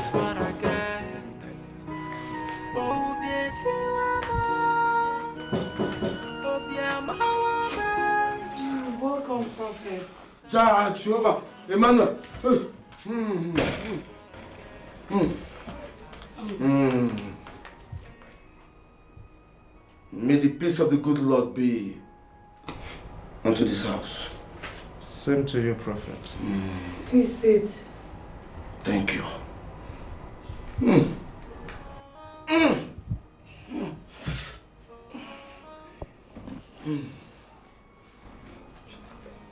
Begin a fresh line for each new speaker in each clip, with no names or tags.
is what I get. Oh,
welcome, Prophet.
Ja, Jehovah, Emmanuel. May the peace of the good Lord be unto this house.
Same to you, Prophet.
Please sit.
Thank you.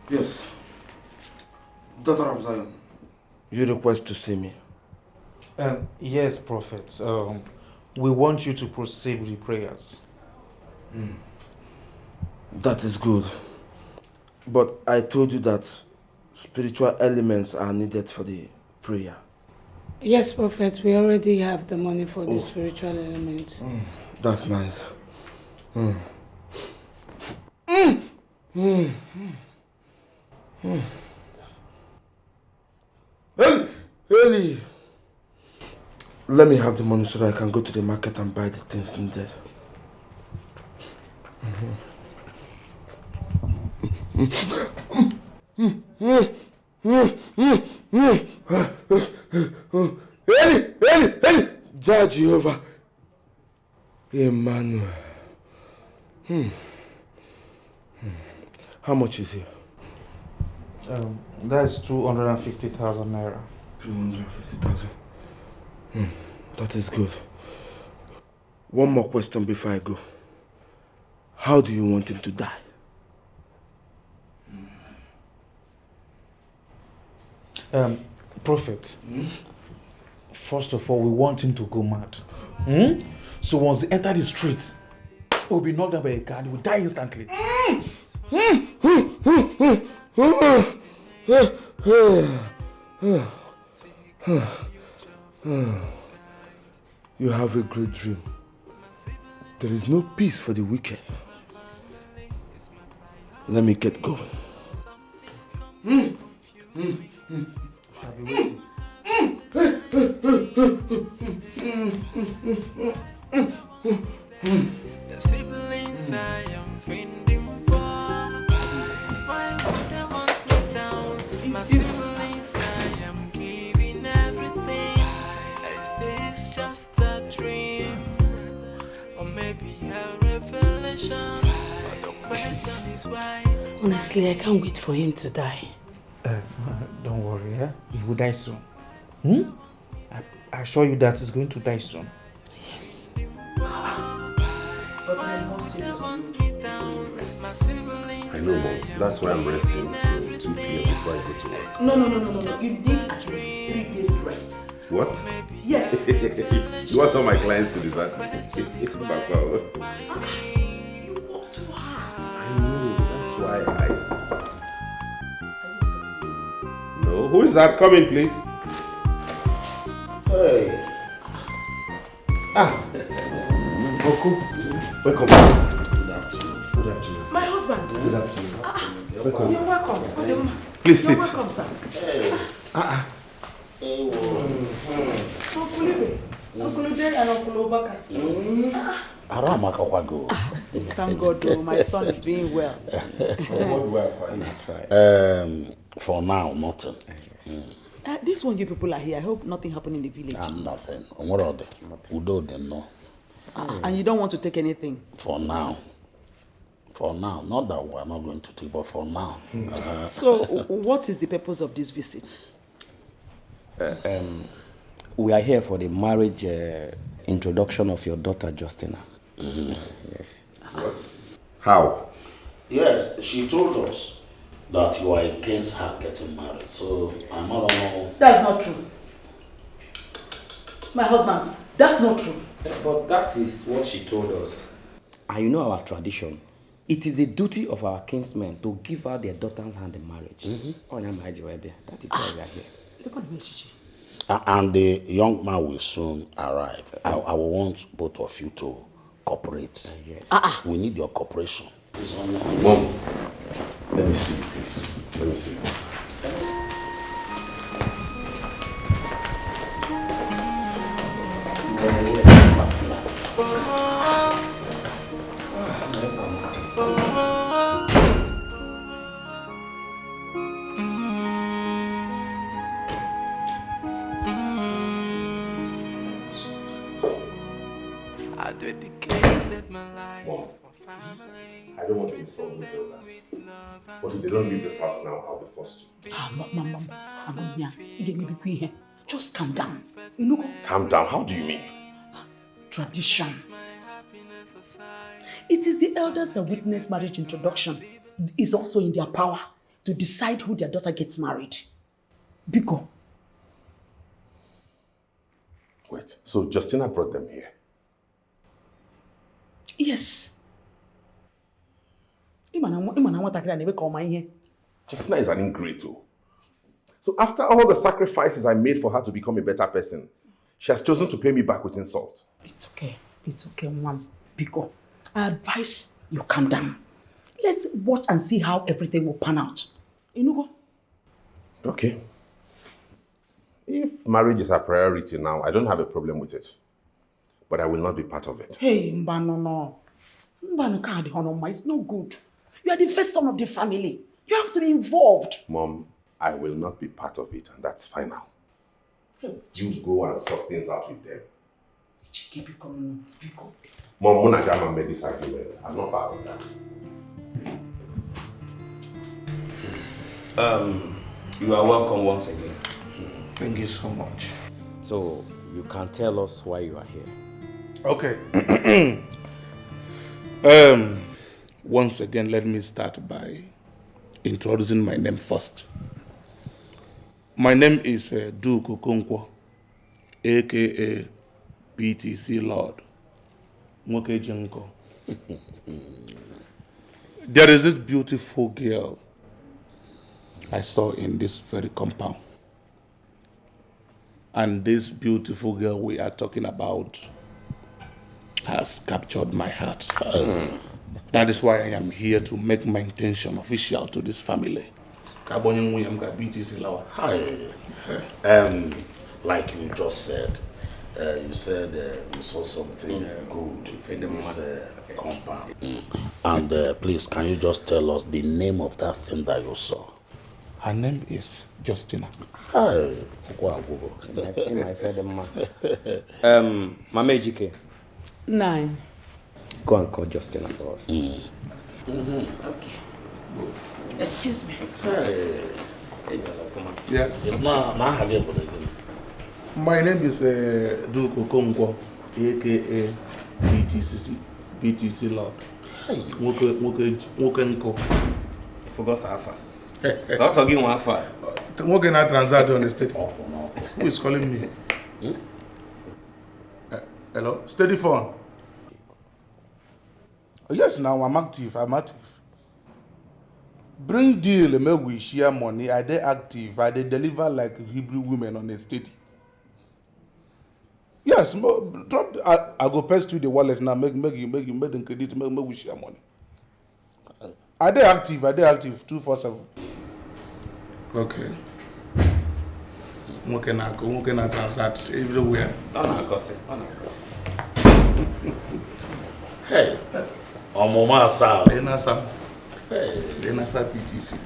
Yes. Daughter Ramzayan, you request to see me?
Yes, Prophet. We want you to proceed with the prayers.
That is good. But I told you that spiritual elements are needed for the prayer.
Yes, Prophet, we already have the money for the spiritual element.
That's nice. Eli! Let me have the money so that I can go to the market and buy the things needed. Eli! Jah Jehovah. Emmanuel. How much is it?
That's 250,000 naira.
250,000. That is good. One more question before I go. How do you want him to die?
Prophet, first of all, we want him to go mad. So once they enter the street, he will be knocked down by a car and he will die instantly.
You have a great dream. There is no peace for the wicked. Let me get going.
Shall be waiting.
The siblings I am fending for. Why would they want me down? My siblings I am giving everything. Is this just a dream? Or maybe a revelation? But the question is why.
Honestly, I can't wait for him to die.
Don't worry, he will die soon. I assure you that he's going to die soon.
Yes.
But I must say,
I know, Mom. That's why I'm resting till 2 p.m. before I go to work.
No. You need at least 3 days rest.
What?
Yes.
You want all my clients to desert me? It's Papa.
You work too hard.
I know. That's why I see. No. Who is that? Come in, please.
Hey.
Oku. Welcome.
Good afternoon. Good afternoon.
My husband.
Good afternoon. Welcome.
You're welcome.
Please sit.
You're welcome, sir.
Hey.
Uncle Ibe, Uncle Ude and Uncle Obaka. Thank God, my son is doing well.
What do I find?
For now, nothing.
This one, you people are here. I hope nothing happened in the village.
Nothing. What are they? Udo, they know.
And you don't want to take anything?
For now. For now. Not that we're not going to take, but for now.
So, what is the purpose of this visit?
We are here for the marriage introduction of your daughter, Justina. Yes.
What? How?
Yes, she told us that you are against her getting married. So, I don't know.
That's not true. My husband, that's not true.
But that is what she told us. And you know our tradition. It is the duty of our kinsmen to give her their daughter's hand in marriage. That is why we are here.
Look at me, Chichi.
And the young man will soon arrive. I will want both of you to cooperate.
Yes.
We need your cooperation.
Mom, let me see, please. Let me see.
I dedicated my life for family.
I don't want to inform the elders. But if they don't leave this house now, I'll be forced to.
Just calm down. You know,
Calm down, how do you mean?
tradition. It is the elders that witness marriage introduction. It's also in their power to decide who their daughter gets married. Biko.
Wait, so Justina brought them here?
Yes.
Justina is an ingrate. So after all the sacrifices I made for her to become a better person, she has chosen to pay me back with insult.
It's okay, Mom. Biko, I advise you calm down. Let's watch and see how everything will pan out. Inugo?
Okay. If marriage is a priority now, I don't have a problem with it. But I will not be part of it.
Hey, Mbano, it's no good. You are the first son of the family. You have to be involved.
Mom, I will not be part of it, and that's final. You go and sort things out with them. Mom, Monagama made this argument. I'm not part of that.
You are welcome once again.
Thank you so much.
So, you can tell us why you are here.
Okay. Once again, let me start by introducing my name first. My name is Duke Okonkwo, aka BTC Lord. Nwoke Jenko. There is this beautiful girl I saw in this very compound. And this beautiful girl we are talking about has captured my heart. That is why I am here to make my intention official to this family.
Hi. Like you just said, you saw something good in this compound. And please, can you just tell us the name of that thing that you saw?
Her name is Justina.
Hi.
My friend, Mama Ejike.
9.
Go and call Justina for us.
Okay. Excuse me.
Yes.
It's not again.
My name is Duke Okonkwo, aka BTC Lord. Nwoke.
Forgot Safa. So also give one fire.
Nwoke na transact on the state. Who is calling me? Hello? Steady phone. Yes, now I'm active. Bring deal, make we share money. I dey active. I dey deliver like Hebrew women on a steady. Yes, drop. I go pass to the wallet now. Make them credit. Make we share money. I dey active. 247. Okay. Nwoke na transact everywhere.
Hey, Omoma Sam.
Enasa PTC.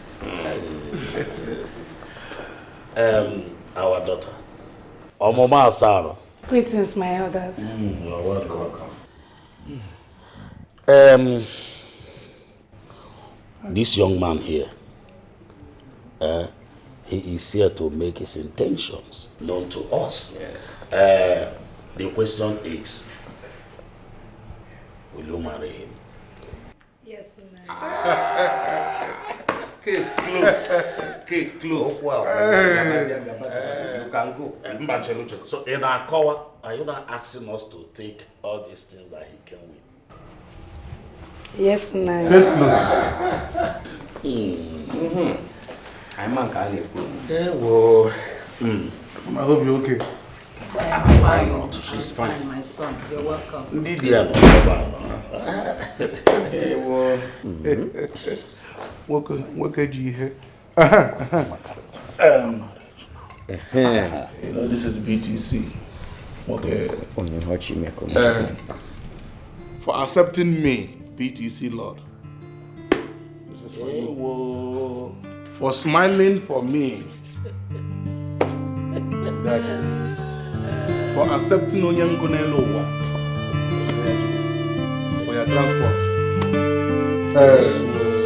Our daughter. Omoma Sam.
Greetings, my elders.
You're welcome. This young man here, he is here to make his intentions known to us.
Yes.
The question is, will you marry him?
Yes,
Case closed. You can go.
So in our call, are you not asking us to take all these things that he came with?
Yes,
I'm a guy.
Well,
I hope you're okay.
why not? She's fine.
My son, you're welcome.
Nwoke ji ihe. This is BTC. Okay.
Uh,
For accepting me, BTC Lord. This is for you. For smiling for me. For accepting Onyankonelowa. For your transport.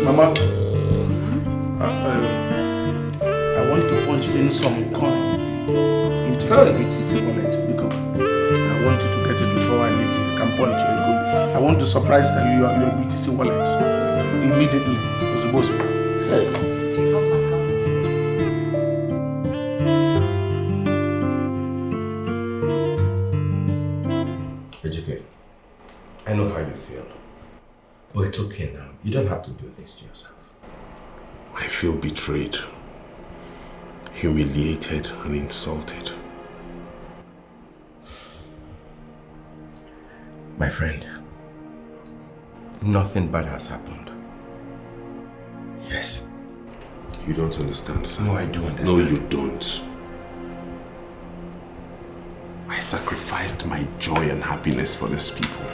Mama, I want to punch in some coin into your BTC wallet because I want you to get it before I leave here. I can punch it. I want to surprise that you are your BTC wallet immediately.
Educate. I know how you feel. But it's okay now. You don't have to do this to yourself.
I feel betrayed, humiliated, and insulted.
My friend, nothing bad has happened. Yes.
You don't understand, sir.
No, I do understand.
No, you don't. I sacrificed my joy and happiness for these people.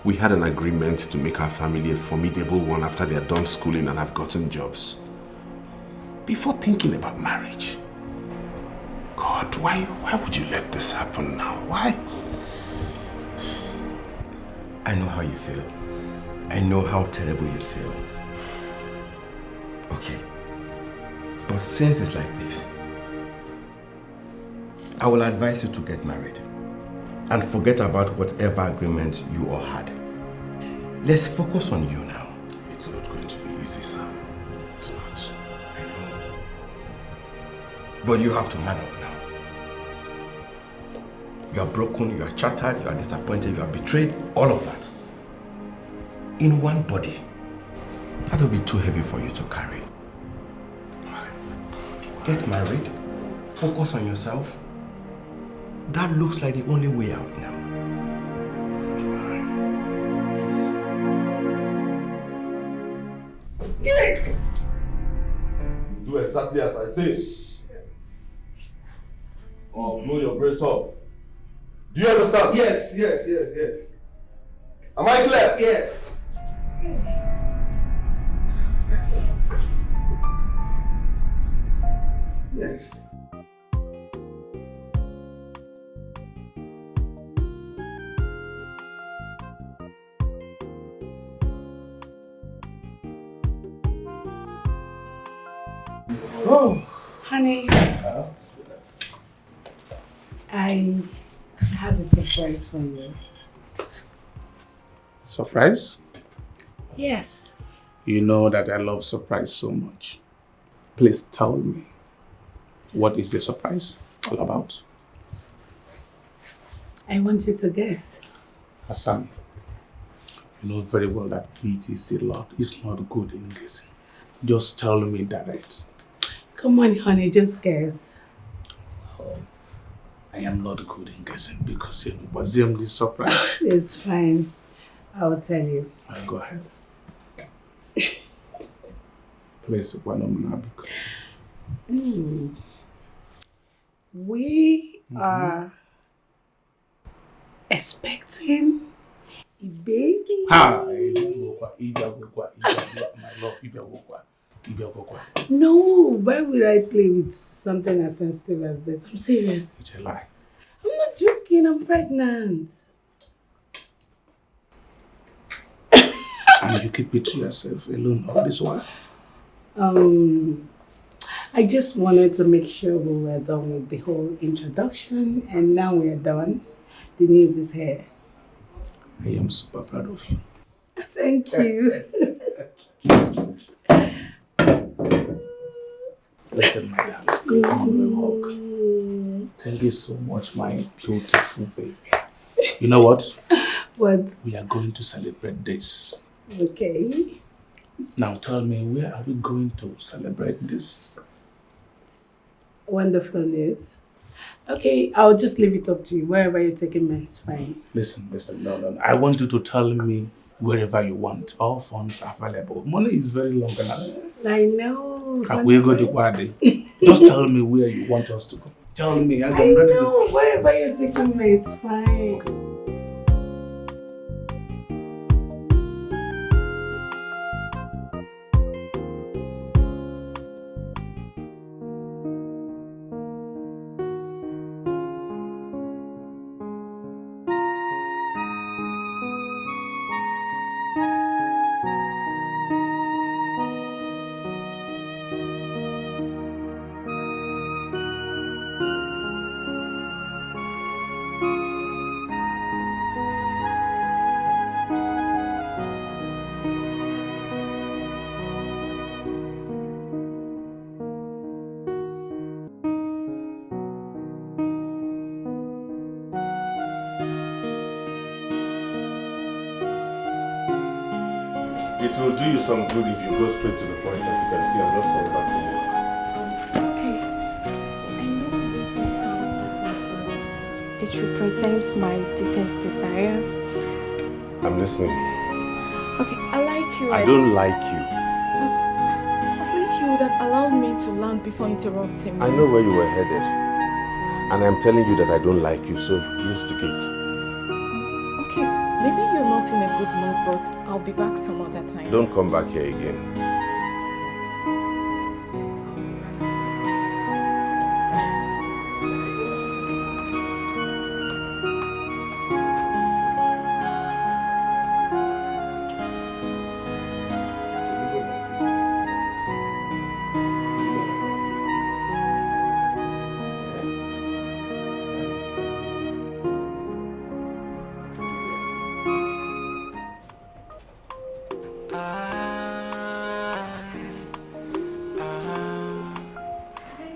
We had an agreement to make our family a formidable one after they are done schooling and have gotten jobs. Before thinking about marriage. God, why would you let this happen now? Why?
I know how you feel. I know how terrible you feel. Okay. But since it's like this, I will advise you to get married and forget about whatever agreement you all had. Let's focus on you now.
It's not going to be easy, Sam. It's not.
I know. But you have to man up now. You are broken, you are shattered, you are disappointed, you are betrayed, all of that. In one body. That will be too heavy for you to carry. Get married, focus on yourself. That looks like the only way out now.
Do exactly as I say. Or blow your brains off. Do you understand?
Yes.
Am I clear?
Yes. Yes.
Oh, honey, I have a surprise for you.
Surprise?
Yes.
You know that I love surprise so much. Please tell me, what is the surprise all about?
I want you to guess.
Hassan, you know very well that BTC Lord is not good in guessing. Just tell me direct.
Come on, honey, just guess.
Oh, I am not good in guessing because you know, was the only surprise.
It's fine. I'll tell you.
I'll go ahead. Please, one
We are expecting a baby.
My love,
No, why would I play with something as sensitive as this? I'm serious.
it's a lie.
I'm not joking, I'm pregnant.
And you keep it to yourself alone all this while?
I just wanted to make sure we were done with the whole introduction, and now we're done. The news is here.
I am super proud of you.
Thank you.
Listen, my darling, come on, hug. Thank you so much, my beautiful baby. You know what?
What?
We are going to celebrate this.
Okay.
Now tell me, where are we going to celebrate this?
Wonderful news. Okay, I'll just leave it up to you. Wherever you're taking me, it's fine.
Listen, no. I want you to tell me wherever you want. All funds are available. Money is very long enough.
I know.
Just tell me where you want us to go. Tell me, I'm
I
ready
know, wherever you're taking me, it's fine.
Okay. It will do you some good if you go straight to the point. As you can see, I'm just coming back from work.
Okay. I know this may sound awkward, but it represents my deepest desire.
I'm listening.
Okay, I like you.
I don't like you.
At least you would have allowed me to land before interrupting me.
I know where you were headed. And I'm telling you that I don't like you, so use the gate.
Okay, maybe you're not in a good mood, but I'll be back some other time.
Don't come back here again.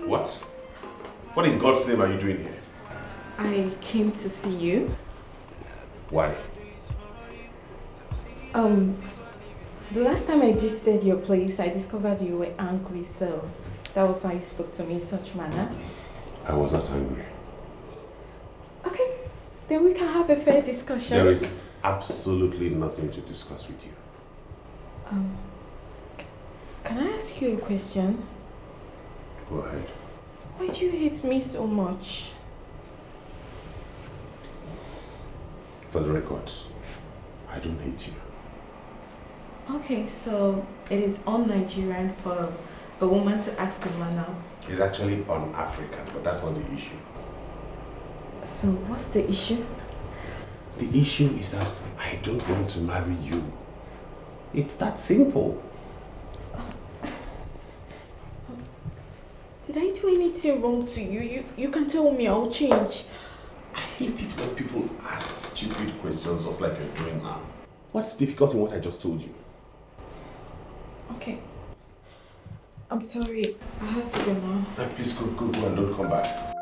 What? What in God's name are you doing here?
I came to see you.
Why?
The last time I visited your place, I discovered you were angry, so that was why you spoke to me in such manner.
I was not angry.
Okay, then we can have a fair discussion.
There is absolutely nothing to discuss with you.
Can I ask you a question?
Go ahead.
Why do you hate me so much?
For the records, I don't hate you.
Okay, so it is un-Nigerian for a woman to ask a man out.
It's actually un-African, but that's not the issue.
So what's the issue?
The issue is that I don't want to marry you. It's that simple.
Did I do anything wrong to you? You can tell me, I'll change.
I hate it when people ask stupid questions just like you're doing now. What's difficult in what I just told you?
Okay. I'm sorry. I have to go now.
Please go and don't come back.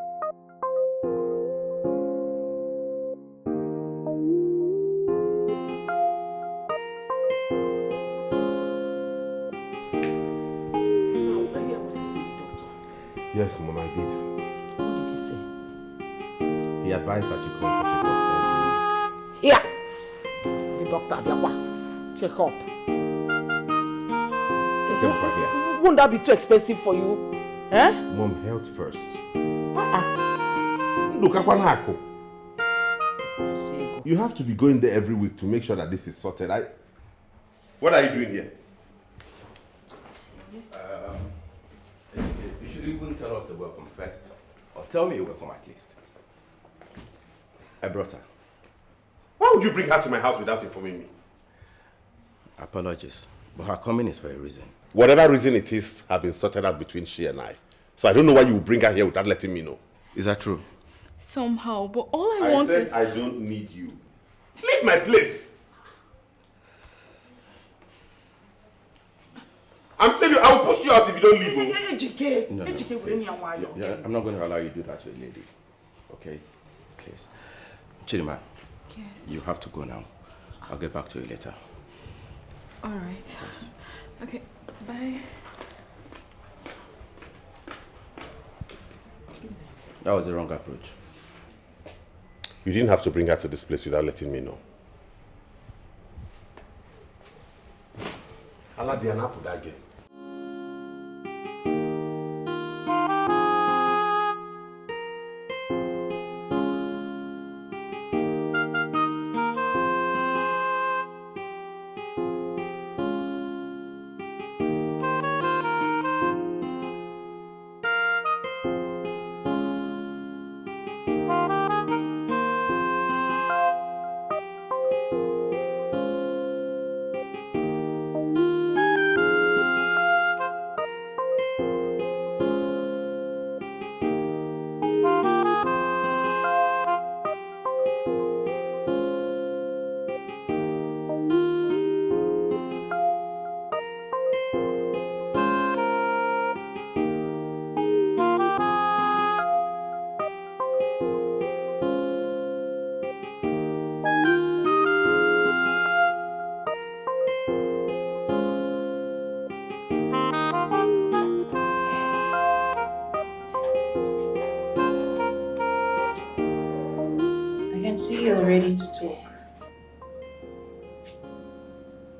Yes, Mom, I did.
What did he say?
He advised that you come for checkup every week.
Here! The doctor, check up.
Take him over here.
Won't that be too expensive for you? Eh?
Mom, health first. You have to be going there every week to make sure that this is sorted. What are you doing here?
You should even tell us a welcome first. Or tell me a welcome at least. I brought her.
Why would you bring her to my house without informing me?
Apologies, but her coming is for a reason.
Whatever reason it is, have been sorted out between she and I. So I don't know why you would bring her here without letting me know.
Is that true?
Somehow, but all I want is...
I don't need you. Leave my place! I'm serious, I will push you out if you don't leave.
No, please. Yeah, I'm not going to allow you to do that to a lady. Okay? Please. Chidima,
Yes.
you have to go now. I'll get back to you later.
All right.
Yes.
Okay, bye.
That was the wrong approach.
You didn't have to bring her to this place without letting me know. Allah Diana put that game.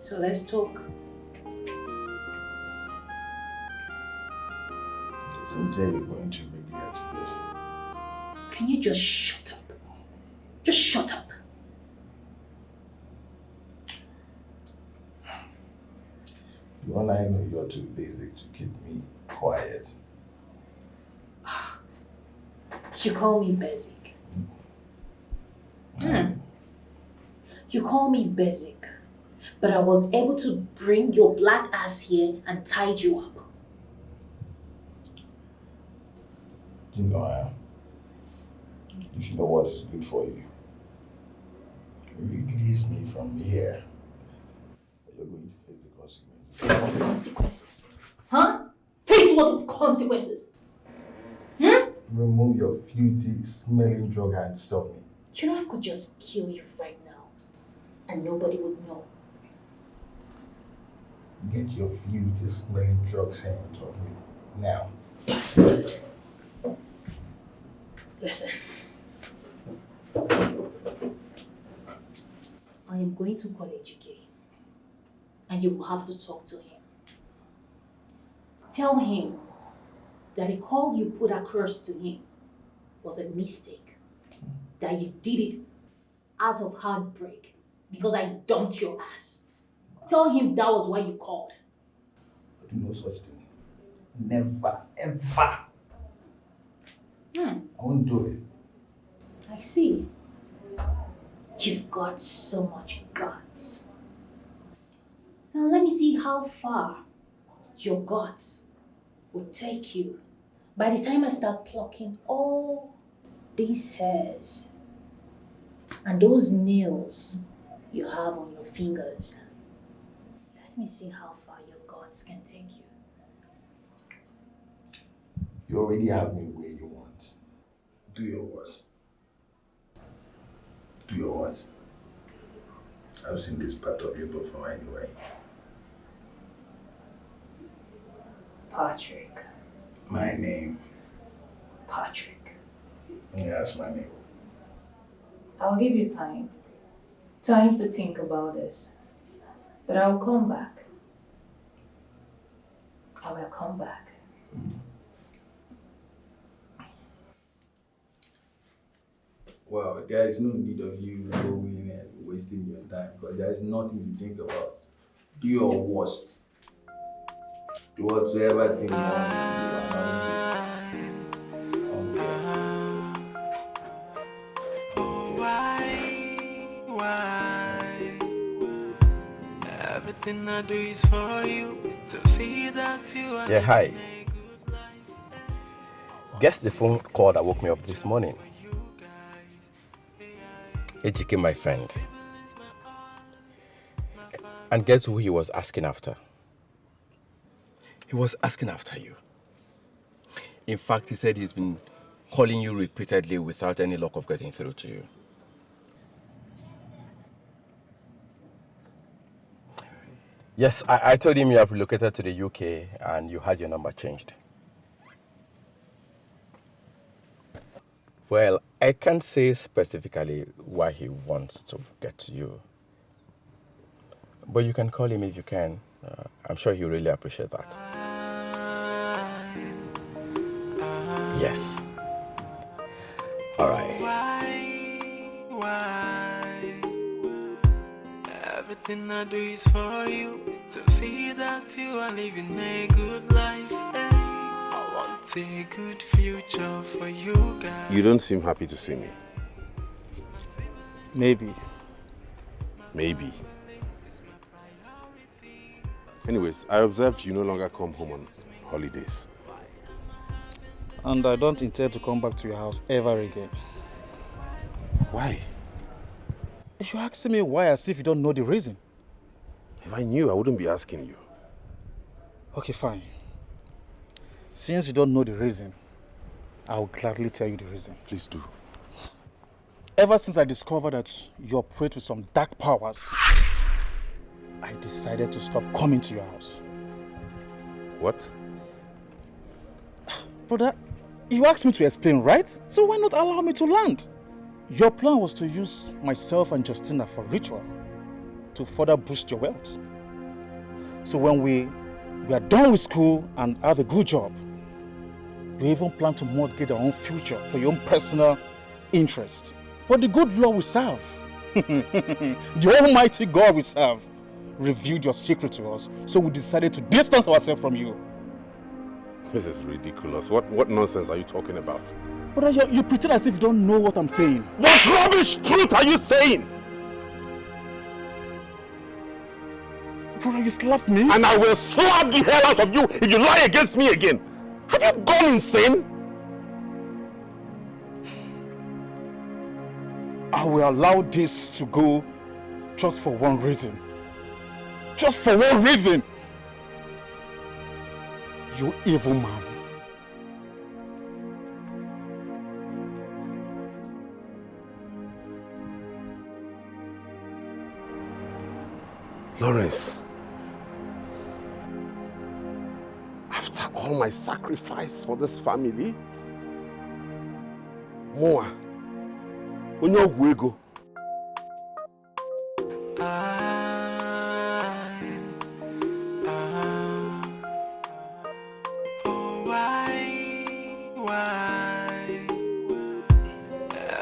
So let's talk.
Sincerely going to regret this.
Can you just shut up? Just shut up.
When I know you're too basic to keep me quiet.
You call me basic. You call me basic. But I was able to bring your black ass here and tied you up.
You know I am. If you know what is good for you, release me from here. You're going to face the consequences.
Face the consequences? Huh? Face what consequences?
Remove your filthy, smelling drug and stop me.
You know I could just kill you right now. And nobody would know.
Get your filthy, smelling drugs hands off me. Now.
Bastard. Listen. I am going to call Ejike. And you will have to talk to him. Tell him that the call you put across to him was a mistake. That you did it out of heartbreak because I dumped your ass. Tell him that was why you called.
I do no such thing. Never, ever. I won't do it.
I see. You've got so much guts. Now let me see how far your guts will take you by the time I start plucking all these hairs and those nails you have on your fingers. Let me see how far your guts can take you.
You already have me where you want. Do your worst. Do your worst. I've seen this part of you before anyway.
Patrick.
My name.
Patrick.
Yeah, that's my name.
I'll give you time. Time to think about this. But I'll come back. I will come back.
Well, there is no need of you going and wasting your time because there is nothing to think about. Do your worst. Do whatsoever thing you want to do.
Why? Everything I do is for you to see that you are.
Yeah, hi. Guess the phone call that woke me up this morning. Ejike, my friend. And guess who he was asking after? He was asking after you. In fact, he said he's been calling you repeatedly without any luck of getting through to you. Yes, I told him you have relocated to the UK and you had your number changed. Well, I can't say specifically why he wants to get to you. But you can call him if you can. I'm sure he'll really appreciate that. Yes. All right.
Why? Everything I do is for you to see that you are living a good life. I want a good future for you guys.
You don't seem happy to see me.
Maybe.
Maybe. Anyways, I observed you no longer come home on holidays.
And I don't intend to come back to your house ever again.
Why?
If you ask me why as if you don't know the reason.
If I knew, I wouldn't be asking you.
Okay, fine. Since you don't know the reason, I will gladly tell you the reason.
Please do.
Ever since I discovered that you operate with some dark powers, I decided to stop coming to your house.
What?
Brother, you asked me to explain, right? So why not allow me to land? Your plan was to use myself and Justina for ritual to further boost your wealth. So when we are done with school and have a good job, we even plan to mortgage our own future for your own personal interest. But the good Lord we serve, the Almighty God we serve, revealed your secret to us, so we decided to distance ourselves from you.
This is ridiculous. What nonsense are you talking about?
But you pretend as if you don't know what I'm saying.
What rubbish truth are you saying?
Brother, you slapped me?
And I will slap the hell out of you if you lie against me again. Have you gone insane?
I will allow this to go just for one reason. Just for one reason. You evil man.
Lawrence, after all my sacrifice for this family, Moa, onye ogwu ego.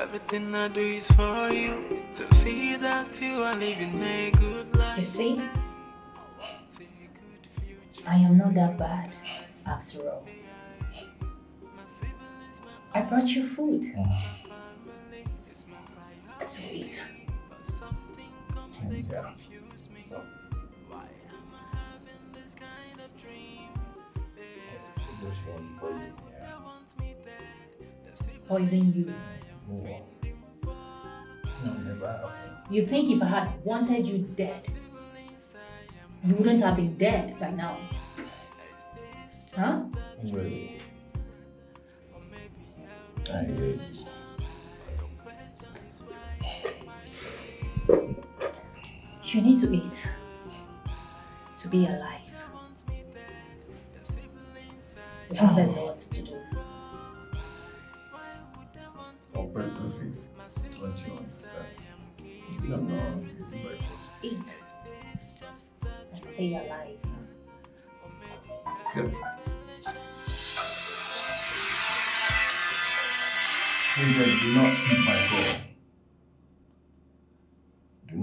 Everything I do is for you, to see that you are living a good life.
You see, I am not that bad after all. I brought you food. So eat.
Yeah.
Poison you.
No, never.
You think if I had wanted you dead, you wouldn't have been dead by now? Huh?
Really? I hear you.
You need to eat to be alive. We have a lot to do.
Operative, don't you understand? You don't know, it's by force.
Eat and stay alive.
Yep. Children, do not pick my call. Do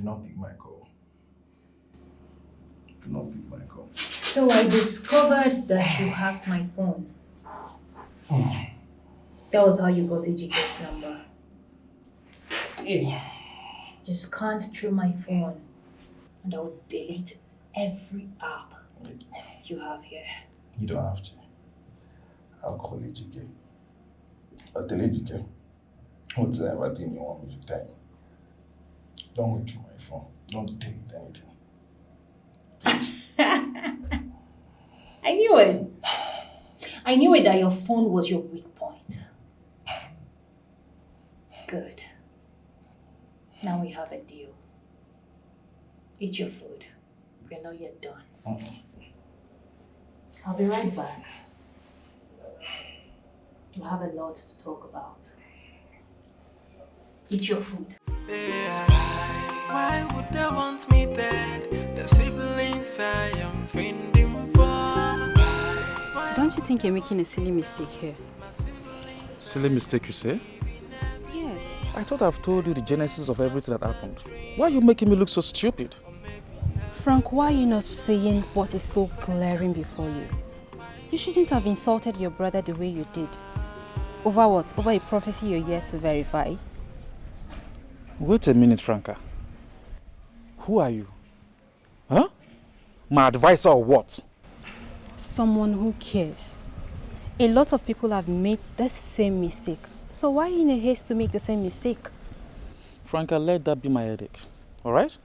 not pick my call. Do not pick my call.
So I discovered that you hacked my phone. That was how you got Ejike's number. You scanned through my phone and I will delete every app you have here.
You don't have to. I'll call Ejike. I'll tell Ejike whatever thing you want me to tell you. Don't go through my phone. Don't delete anything.
I knew it. I knew it that your phone was your weak point. Good. Now we have a deal. Eat your food. We're not yet done. I'll be right back. We'll have a lot to talk about. Eat your food.
Why would they want me dead? The siblings I am finding for.
Don't you think you're making a silly mistake here?
Silly mistake, you say?
Yes.
I thought I've told you the genesis of everything that happened. Why are you making me look so stupid?
Frank, why are you not saying what is so glaring before you? You shouldn't have insulted your brother the way you did. Over what? Over a prophecy you're yet to verify?
Wait a minute, Franca. Who are you? Huh? My advisor or what?
Someone who cares. A lot of people have made the same mistake. So why are you in a haste to make the same mistake?
Franca, let that be my headache. Alright?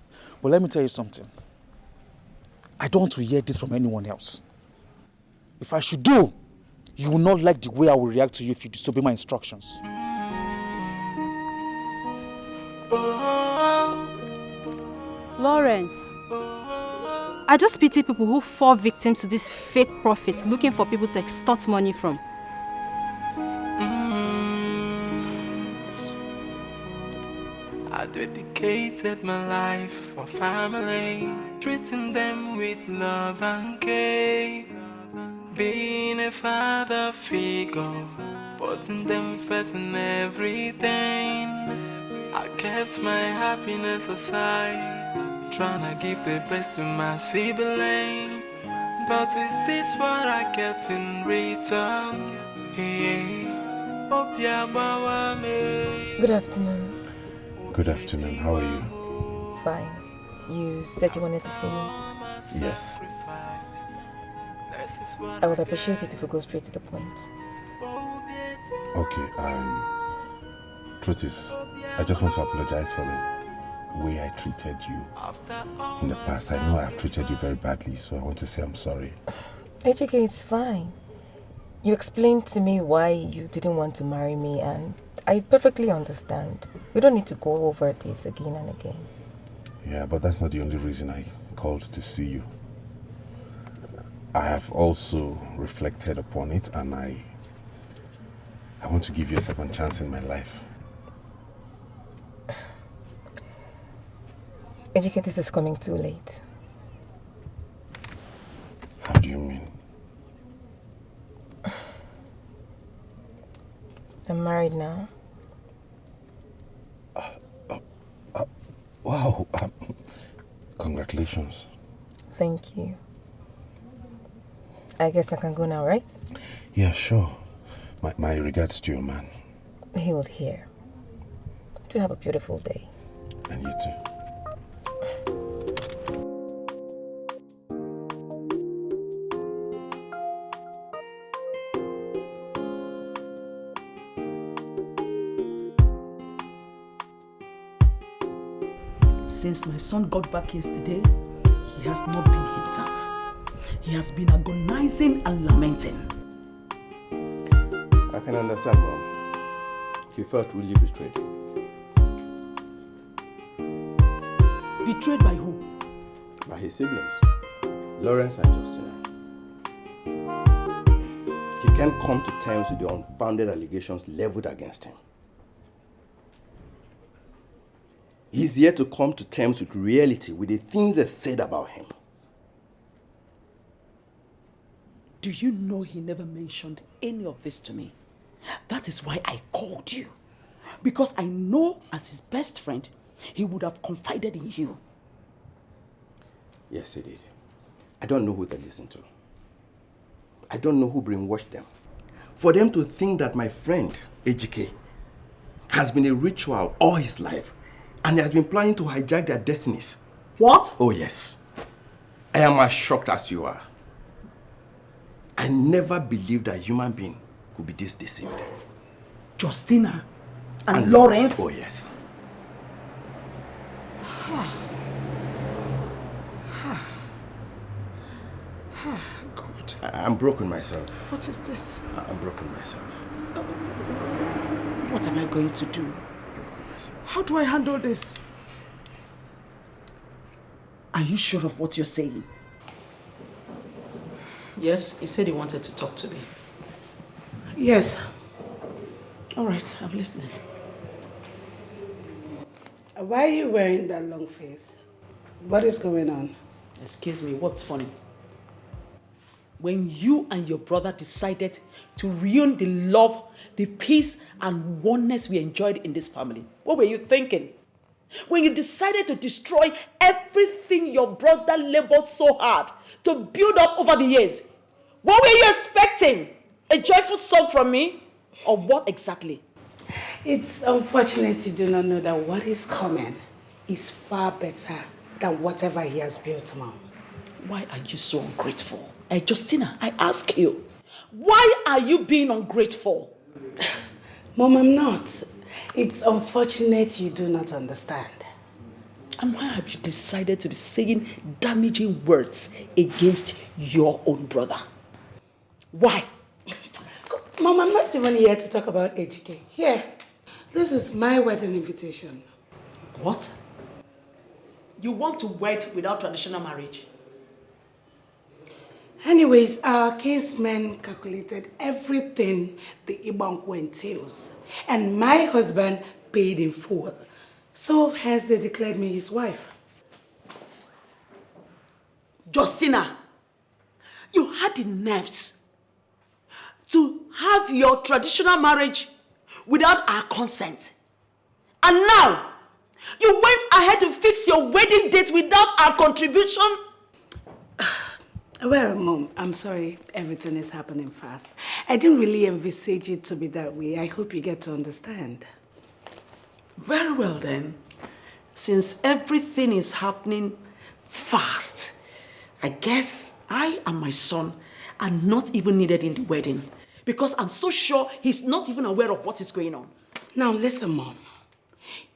But let me tell you something. I don't want to hear this from anyone else. If I should do, you will not like the way I will react to you if you disobey my instructions.
Lawrence, I just pity people who fall victims to these fake prophets looking for people to extort money from.
I dedicated my life for family, treating them with love and care. Being a father figure, putting them first in everything. I kept my happiness aside, trying to give the best to my siblings. But is this what I get in return? Hey,
Good afternoon.
Good afternoon. How are you?
Fine. You said you wanted to see me?
Yes.
I would appreciate it if we go straight to the point.
Okay, truth is, I just want to apologize for the way I treated you in the past. I know I have treated you very badly, so I want to say I'm sorry.
HK, it's fine. You explained to me why you didn't want to marry me, and I perfectly understand. We don't need to go over this again and again.
Yeah, but that's not the only reason I called to see you. I have also reflected upon it, and I want to give you a second chance in my life.
HK, this is coming too late.
How do you mean?
I'm married now.
Wow. Congratulations.
Thank you. I guess I can go now, right?
Yeah, sure. My regards to your man.
He would hear. To have a beautiful day.
And you too.
Since my son got back yesterday, he has not been himself. He has been agonizing and lamenting.
I can understand, Mom. He felt really betrayed.
Betrayed by who?
By his siblings, Lawrence and Justina. He can't come to terms with the unfounded allegations leveled against him. He's yet to come to terms with reality, with the things they said about him.
Do you know he never mentioned any of this to me? That is why I called you. Because I know as his best friend, he would have confided in you.
Yes, he did. I don't know who they listened to. I don't know who brainwashed them. For them to think that my friend, AGK, has been a ritual all his life, and he has been planning to hijack their destinies.
What?
Oh yes. I am as shocked as you are. I never believed that a human being could be this deceived.
Justina and Lawrence?
Oh yes.
God.
I'm broken myself.
What is this?
I'm broken myself.
What am I going to do? How do I handle this? Are you sure of what you're saying? Yes, he said he wanted to talk to me.
Yes.
All right, I'm listening.
Why are you wearing that long face? What is going on?
Excuse me, what's funny? When you and your brother decided to ruin the love, the peace and oneness we enjoyed in this family, what were you thinking? When you decided to destroy everything your brother labored so hard to build up over the years, what were you expecting? A joyful song from me? Or what exactly?
It's unfortunate you do not know that what is coming is far better than whatever he has built, Mom.
Why are you so ungrateful? Justina, I ask you, why are you being ungrateful?
Mom, I'm not. It's unfortunate you do not understand.
And why have you decided to be saying damaging words against your own brother? Why?
Mom, I'm not even here to talk about HK. Here, this is my wedding invitation.
What? You want to wed without traditional marriage?
Anyways, our caseman calculated everything the Ibanku entails, and my husband paid in full. So has they declared me his wife?
Justina, you had the nerves to have your traditional marriage without our consent. And now, you went ahead to fix your wedding date without our contribution?
Well, Mom, I'm sorry everything is happening fast. I didn't really envisage it to be that way. I hope you get to understand.
Very well then. Since everything is happening fast, I guess I and my son are not even needed in the wedding because I'm so sure he's not even aware of what is going on.
Now listen, Mom.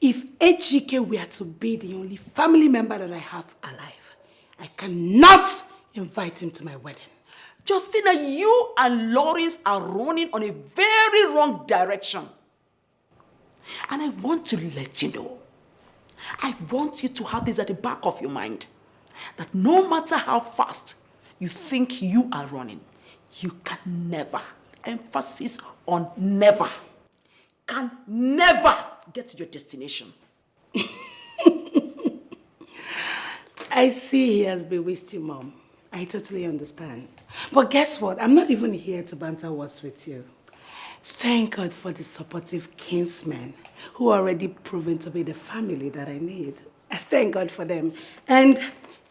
If HGK were to be the only family member that I have alive, I cannot invite him to my wedding.
Justina, you and Lawrence are running on a very wrong direction. And I want to let you know, I want you to have this at the back of your mind, that no matter how fast you think you are running, you can never, emphasis on never, can never get to your destination.
I see he has bewitched you, Mom. I totally understand. But guess what? I'm not even here to banter words with you. Thank God for the supportive kinsmen who are already proven to be the family that I need. Thank God for them. And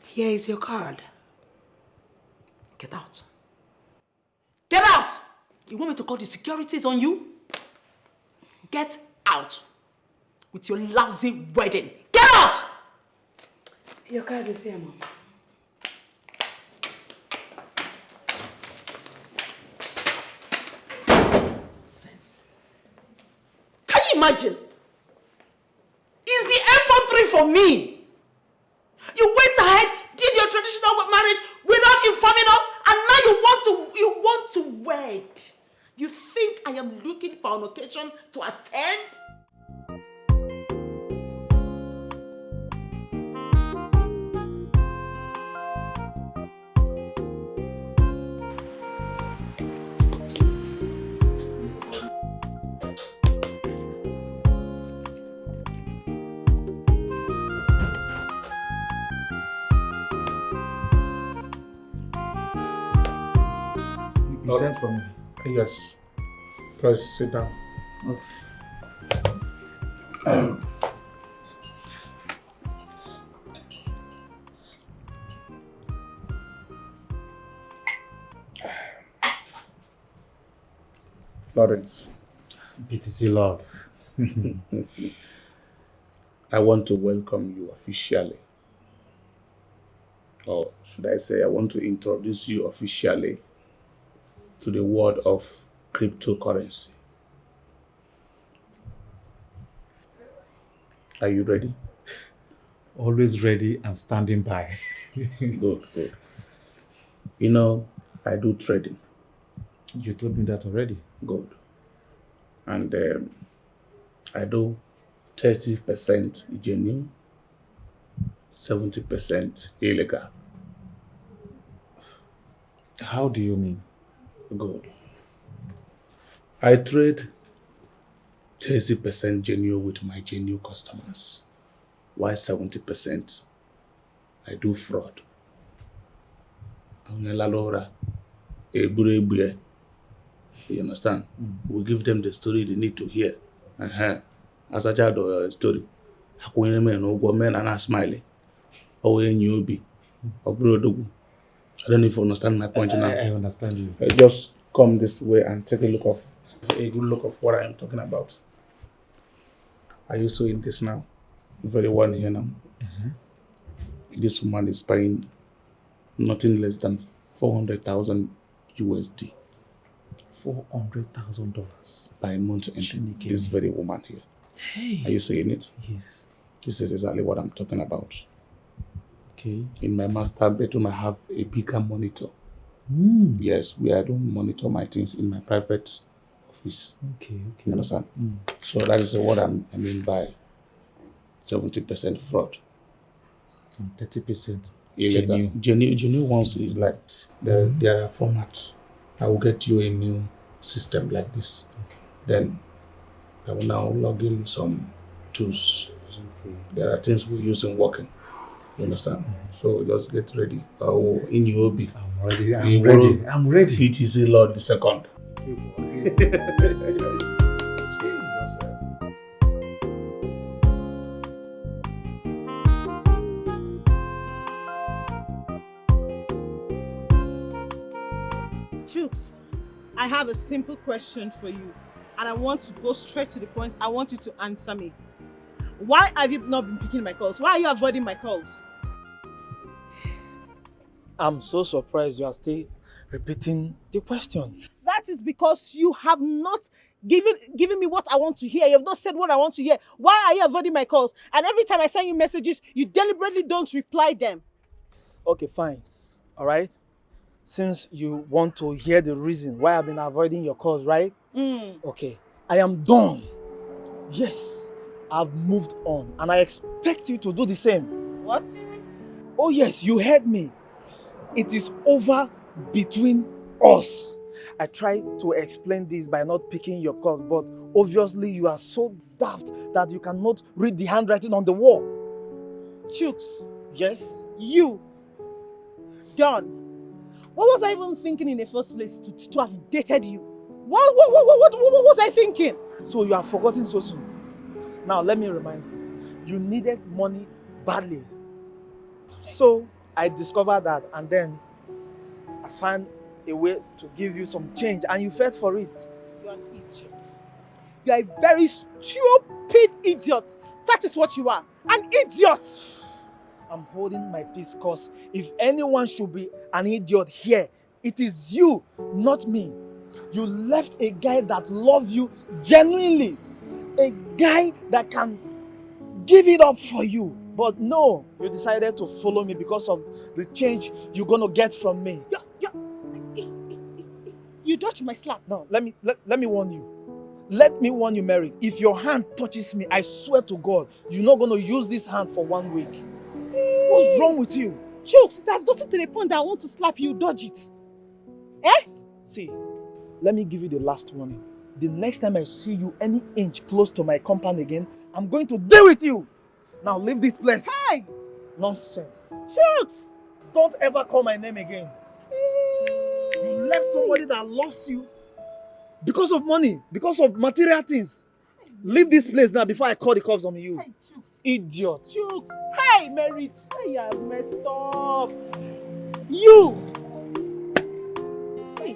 here is your card.
Get out. Get out! You want me to call the securities on you? Get out with your lousy wedding. Get out!
Your card is here, Mom.
Can you imagine? Is the M43 for me? You went ahead, did your traditional marriage without informing us, and now you want to wed. You think I am looking for an occasion to attend?
You sent for me?
Yes. Please sit down.
Okay.
Lawrence.
BTC Lord.
I want to welcome you officially. Or should I say, I want to introduce you officially to the world of cryptocurrency. Are you ready?
Always ready and standing by.
Good, good. You know, I do trading.
You told me that already.
Good. And I do 30% genuine, 70% illegal.
How do you mean?
Good. I trade 30% genuine with my genuine customers, while 70% I do fraud. You understand? We give them the story they need to hear. As a child story. Men are not smiling. Oh, you be. I don't know if you understand my point now.
I understand you.
Just come this way and take a good look of what I am talking about. Are you seeing this now? Very one here now. This woman is paying nothing less than 400,000 USD.
$400,000
by month entry. This very woman here.
Hey.
Are you seeing it?
Yes.
This is exactly what I'm talking about.
Okay.
In my master bedroom, I have a bigger monitor. Yes, where I don't monitor my things in my private office.
Okay.
You understand? So that is what I mean by 70% fraud.
And 30%
illegal. Genuine ones is like there are formats. I will get you a new system like this. Okay. Then I will now log in some tools There are things we use in working. You understand? So just get ready. In your be.
I'm ready. I'm ready.
It is a Lord the second.
Chooks, I have a simple question for you, and I want to go straight to the point. I want you to answer me. Why have you not been picking my calls? Why are you avoiding my calls?
I'm so surprised you are still repeating the question.
That is because you have not given me what I want to hear. You have not said what I want to hear. Why are you avoiding my calls? And every time I send you messages, you deliberately don't reply them.
Okay, fine. All right? Since you want to hear the reason why I've been avoiding your calls, right? Okay. I am done. Yes, I've moved on. And I expect you to do the same.
What?
Oh yes, you heard me. It is over between us. I tried to explain this by not picking your calls, but obviously you are so daft that you cannot read the handwriting on the wall.
Chooks.
Yes?
You. Don. What was I even thinking in the first place to have dated you? What was I thinking?
So you have forgotten so soon. Now let me remind you. You needed money badly. So I discovered that, and then I found a way to give you some change, and you fed for it.
You're an idiot. You are a very stupid idiot. That is what you are. An idiot.
I'm holding my peace, because if anyone should be an idiot here, it is you, not me. You left a guy that loves you genuinely. A guy that can give it up for you. But no, you decided to follow me because of the change you're going to get from me.
You dodged my slap.
No, let me warn you. Let me warn you, Mary. If your hand touches me, I swear to God, you're not going to use this hand for 1 week. What's wrong with you?
Chooks, it has gotten to the point that I want to slap you, dodge it. Eh?
See, let me give you the last warning. The next time I see you any inch close to my compound again, I'm going to deal with you. Now leave this place.
Hey!
Nonsense.
Chooks!
Don't ever call my name again. You left somebody that loves you because of money, because of material things. Leave this place now before I call the cops on you.
Hey, Chooks.
Idiot.
Chooks. Hey, Merit. Hey, you have messed up. You. Hey.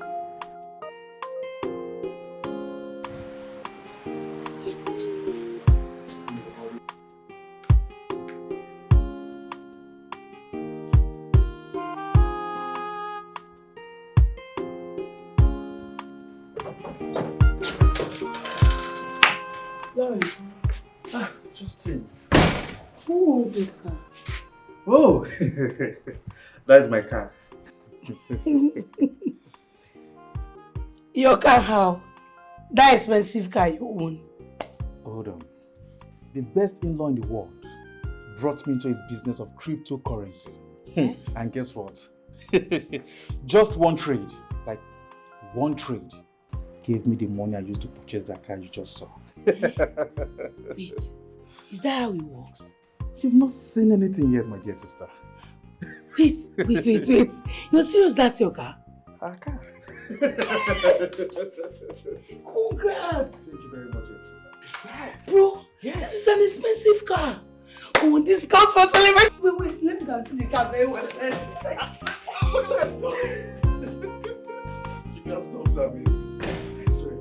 Justin.
Who owns this car?
Oh, that's my car.
Your car how? That expensive car you own.
Hold on. The best in-law in the world brought me into his business of cryptocurrency. And guess what? Just one trade, like one trade, gave me the money I used to purchase that car you just saw.
Wait, is that how it works?
You've not seen anything yet, my dear sister.
Wait. You're serious that's your car?
Our car.
Congrats!
Thank you very much, dear sister.
Bro, this is an expensive car. Oh, this counts for celebration. Wait, let me go and see the car very well.
You can't stop that, baby. I swear.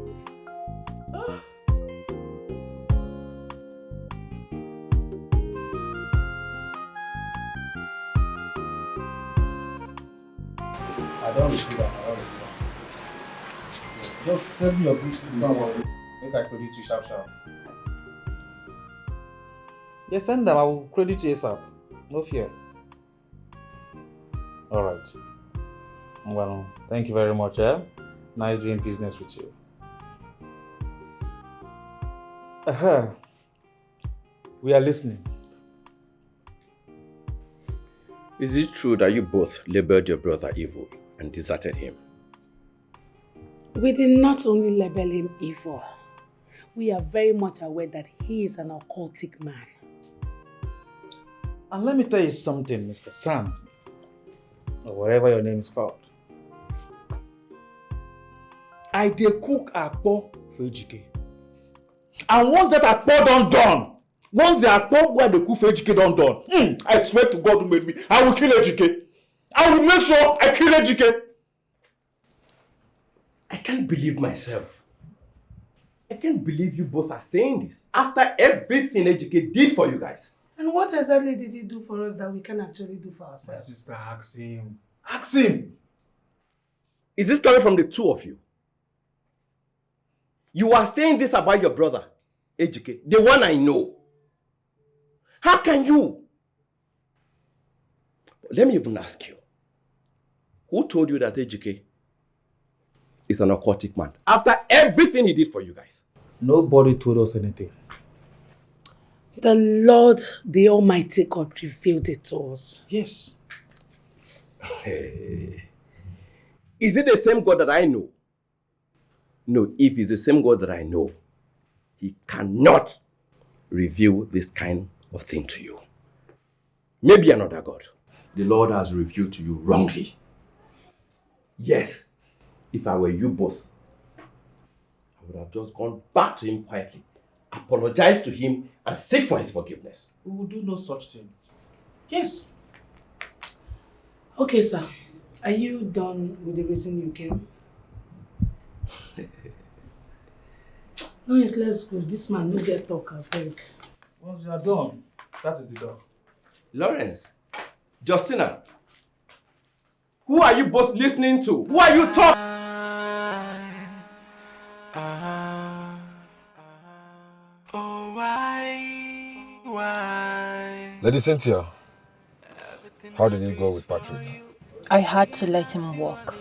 I don't receive that. Just send me your goods, don't worry. Make I credit you sharp. Yes, send them. I will credit you ASAP. No fear. Alright. Well, thank you very much. Nice doing business with you. We are listening.
Is it true that you both labeled your brother evil and deserted him?
We did not only label him evil. We are very much aware that he is an occultic man.
And let me tell you something, Mr. Sam, or whatever your name is called. I did cook akpo for Ejike. And once that akpo done, once the akpo where the cook for Ejike done, I swear to God who made me, I will kill Ejike. I will make sure I kill Ejike.
I can't believe myself. I can't believe you both are saying this after everything Ejike did for you guys.
And what exactly did he do for us that we can actually do for ourselves?
My sister, ask him. Ask him!
Is this coming from the two of you? You are saying this about your brother, Ejike, the one I know. How can you? Let me even ask you. Who told you that Ejike is an occultic man after everything he did for you guys?
Nobody told us anything.
The Lord, the Almighty God, revealed it to us.
Yes.
Hey. Is it the same God that I know? No, if it's the same God that I know, he cannot reveal this kind of thing to you. Maybe another God. The Lord has revealed to you wrongly. Yes, if I were you both, I would have just gone back to him quietly, apologized to him, and seek for his forgiveness.
We will do no such thing. Yes.
Okay, sir. Are you done with the reason you came? No, yes, let's go. This man no get talk, I think.
Once you are done, that is the door.
Lawrence, Justina, who are you both listening to? Who are you talking?
Oh, why?
Lady Cynthia, how did it go with Patrick?
I had to let him walk.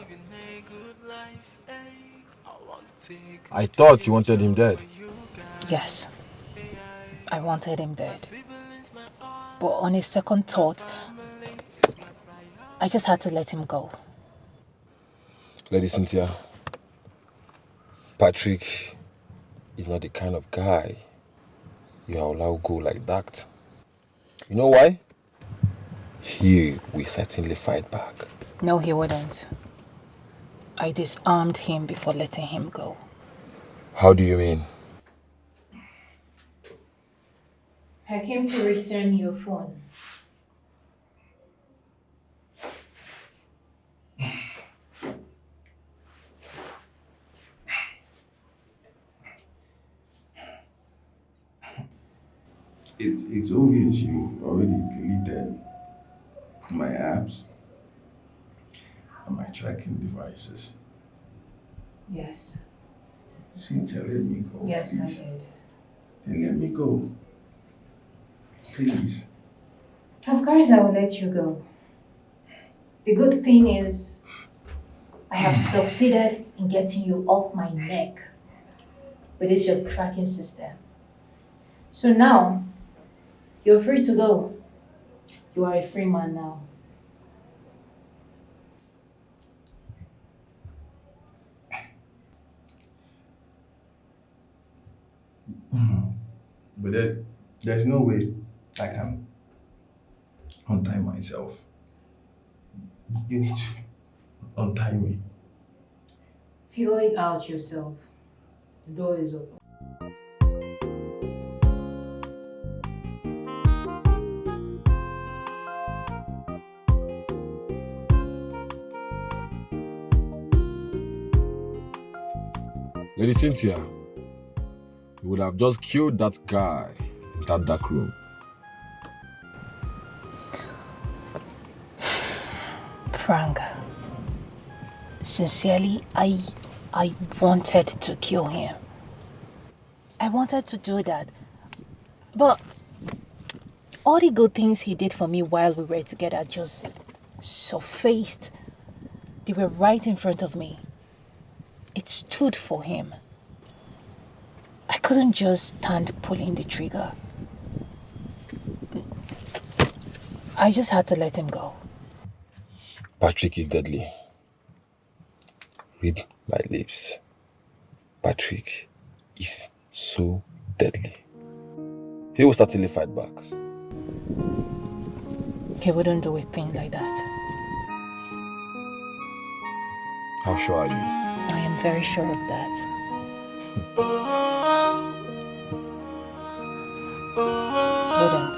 I thought you wanted him dead.
Yes, I wanted him dead. But on a second thought, I just had to let him go.
Lady Cynthia, Patrick is not the kind of guy you allow go like that. You know why? He will certainly fight back.
No, he wouldn't. I disarmed him before letting him go.
How do you mean?
I came to return your phone.
It's obvious you already deleted my apps and my tracking devices.
Yes.
Cynthia, let me go.
Yes,
please.
I did.
Then let me go. Please.
Of course I will let you go. The good thing is, I have succeeded in getting you off my neck with this your tracking system. So now, you're free to go. You are a free man now.
But there's no way I can untie myself. You need to untie me.
Figure it out yourself. The door is open.
Lady Cynthia, you would have just killed that guy in that dark room.
Frank, sincerely, I wanted to kill him. I wanted to do that. But all the good things he did for me while we were together just surfaced. They were right in front of me. It stood for him. I couldn't just stand pulling the trigger. I just had to let him go.
Patrick is deadly. Read my lips. Patrick is so deadly. He will certainly fight back.
He wouldn't do a thing like that.
How sure are you?
I am very sure of that. Wouldn't.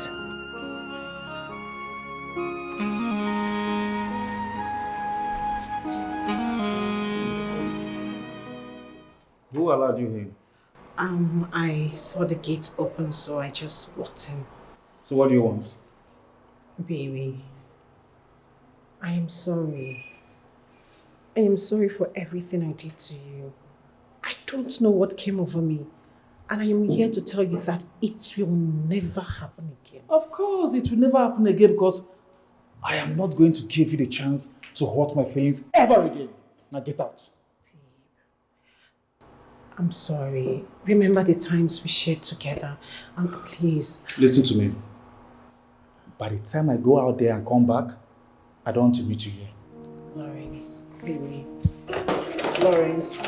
Who allowed you in?
I saw the gate open, so I just walked in.
So what do you want?
Baby, I am sorry. I am sorry for everything I did to you. I don't know what came over me. And I am here to tell you that it will never happen again.
Of course, it will never happen again because I am not going to give you the chance to hurt my feelings ever again. Now get out.
I'm sorry. Remember the times we shared together. And please.
Listen to me. By the time I go out there and come back, I don't want to meet you here.
Lawrence, baby. Lawrence.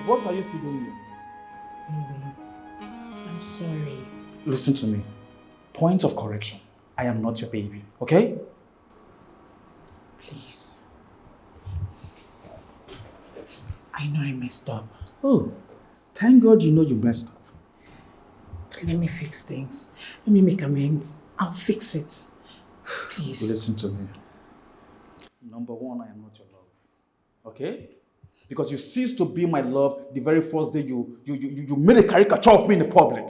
What are you still doing here?
Baby, I'm sorry.
Listen to me. Point of correction. I am not your baby, okay?
Please. I know I messed up.
Oh, thank God you know you messed up.
Let me fix things. Let me make amends. I'll fix it. Please.
Listen to me. Number one, I am not your love. Okay? Because you ceased to be my love the very first day you made a caricature of me in the public.
I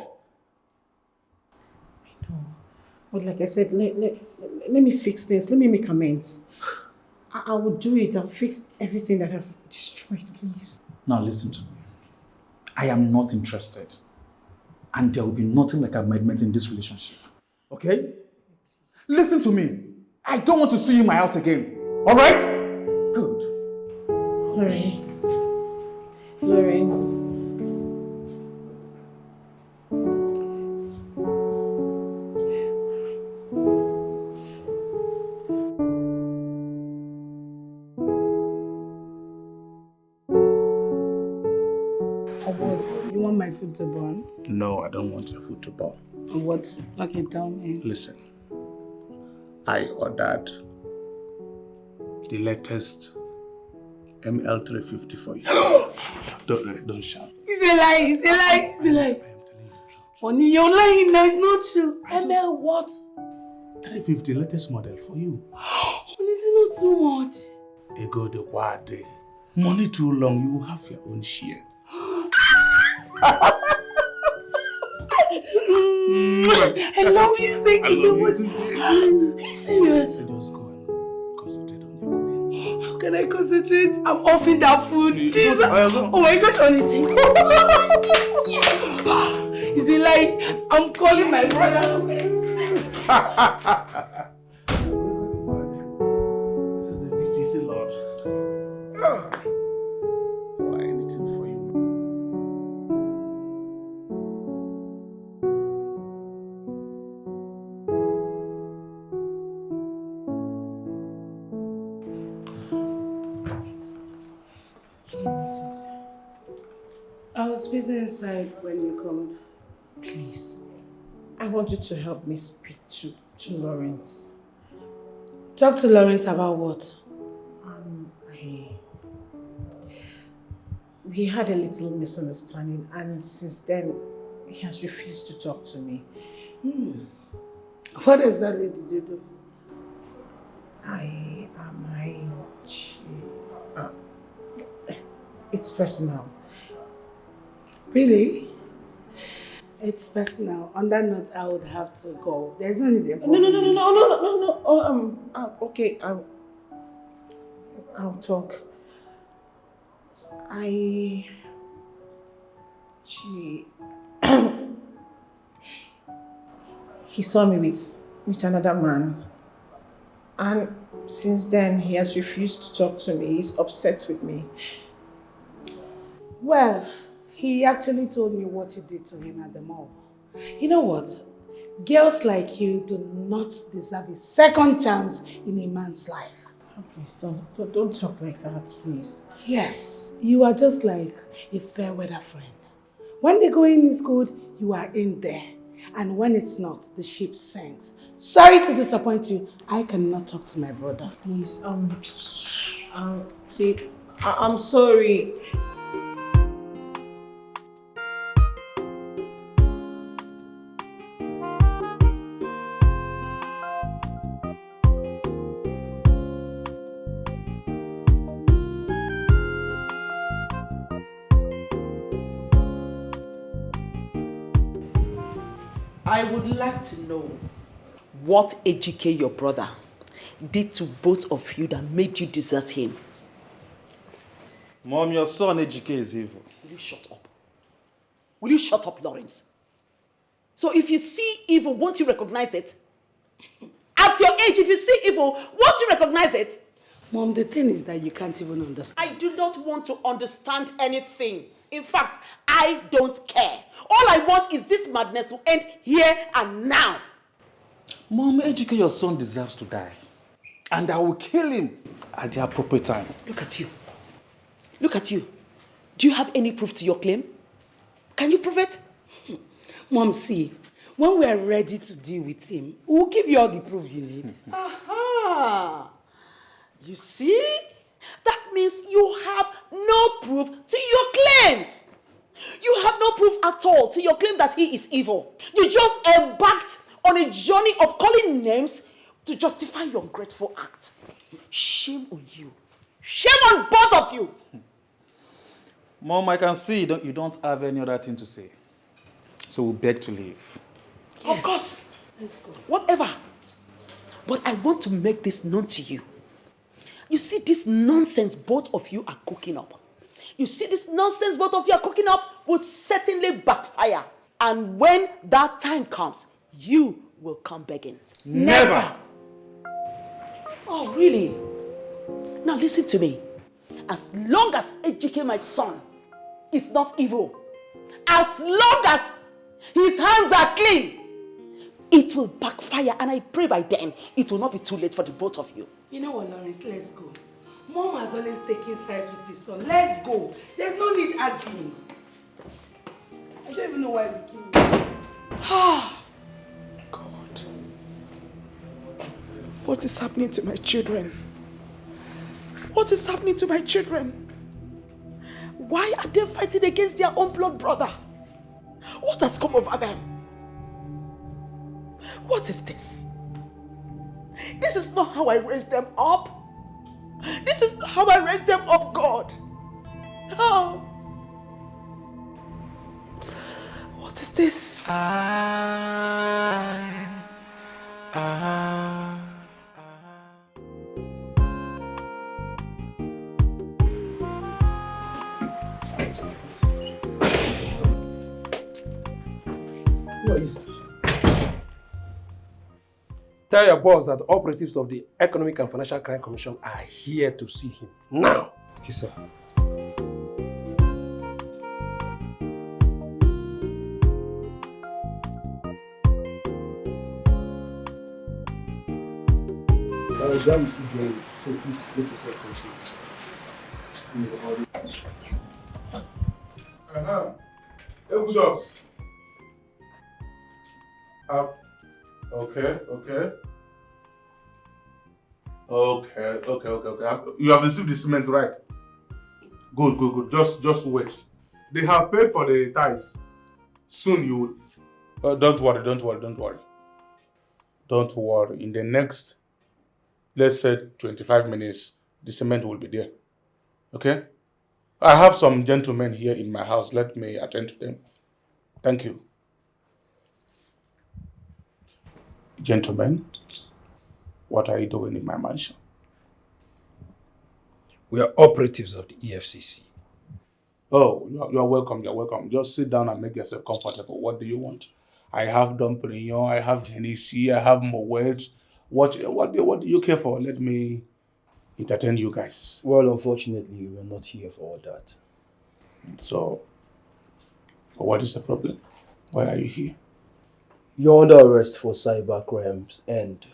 know. But like I said, let me fix things. Let me make amends. I will do it. I'll fix everything that I've destroyed, please.
Now listen to me. I am not interested. And there will be nothing like amendment in this relationship. Okay? Listen to me. I don't want to see you in my house again. Alright? Good.
Lawrence. Lawrence.
You want my food to burn?
No, I don't want your food to burn.
What? Okay, tell me.
Listen, I ordered the latest ML350 for you. Don't shout.
It's a lie, it's a lie, it's a lie. Honey, you're lying now, it's not true. ML what?
350, latest model for you.
Honey, it's not too much.
Ego the word. Money too long, you will have your own share.
I love you, thank you so much. Are you serious?
Just go and concentrate on your cooking.
How can I concentrate? I'm off in that food. Jesus! Oh my gosh, honey, thank you. Is it like I'm calling my brother?
This is the BTC Lord. Or anything for you.
I was busy inside when you called.
Please. I want you to help me speak to Lawrence.
Talk to Lawrence about what?
We had a little misunderstanding, and since then, he has refused to talk to me.
What exactly did you do?
It's personal.
Really? It's personal. On that note, I would have to go. There's no need there.
No. Okay, I'll talk. He saw me with another man. And since then, he has refused to talk to me. He's upset with me.
Well, he actually told me what you did to him at the mall. You know what? Girls like you do not deserve a second chance in a man's life.
Please, don't talk like that, please.
Yes, you are just like a fair weather friend. When the going is good, you are in there. And when it's not, the ship sinks. Sorry to disappoint you. I cannot talk to my brother.
Please, see, I'm sorry.
I would like to know what Ejike, your brother, did to both of you that made you desert him.
Mom, your son Ejike is evil.
Will you shut up? Will you shut up, Lawrence? So if you see evil, won't you recognize it? At your age, if you see evil, won't you recognize it?
Mom, the thing is that you can't even understand.
I do not want to understand anything. In fact, I don't care. All I want is this madness to end here and now.
Mom, Ejike, your son deserves to die. And I will kill him at the appropriate time.
Look at you. Look at you. Do you have any proof to your claim? Can you prove it?
Mom, see, when we are ready to deal with him, we'll give you all the proof you need.
Aha! You see? That means you have no proof to your claims. You have no proof at all to your claim that he is evil. You just embarked on a journey of calling names to justify your ungrateful act. Shame on you. Shame on both of you.
Mom, I can see you don't have any other thing to say. So we beg to leave.
Yes. Of course.
Let's go.
Whatever. But I want to make this known to you. You see this nonsense both of you are cooking up. You see this nonsense both of you are cooking up will certainly backfire. And when that time comes, you will come begging.
Never.
Oh, really? Now listen to me. As long as Ejike, my son, is not evil, as long as his hands are clean, it will backfire, and I pray by then it will not be too late for the both of you.
You know what, Lawrence? Let's go. Mom has always taken sides with his son. Let's go. There's no need arguing. I don't even know why we came here.
God. What is happening to my children? What is happening to my children? Why are they fighting against their own blood brother? What has come over them? What is this? This is not how I raised them up. This is not how I raised them up, God. Oh. What is this?
Tell your boss that the operatives of the Economic and Financial Crime Commission are here to see him now.
Okay, sir.
I was done with you, Joey, so please let yourself proceed.
Hey, Bulldogs. Okay. You have received the cement, right? Good. Just wait. They have paid for the ties. Soon you will. Don't worry. Don't worry. In the next, let's say 25 minutes, the cement will be there. Okay? I have some gentlemen here in my house. Let me attend to them. Thank you. Gentlemen, what are you doing in my mansion?
We are operatives of the EFCC.
Oh, you're welcome. You're welcome. Just sit down and make yourself comfortable. What do you want? I have Dom Perignon, I have Hennessy, I have Moet. What do you care for? Let me entertain you guys.
Well, unfortunately, we're not here for all that.
So, what is the problem? Why are you here?
You're under arrest for cyber crimes and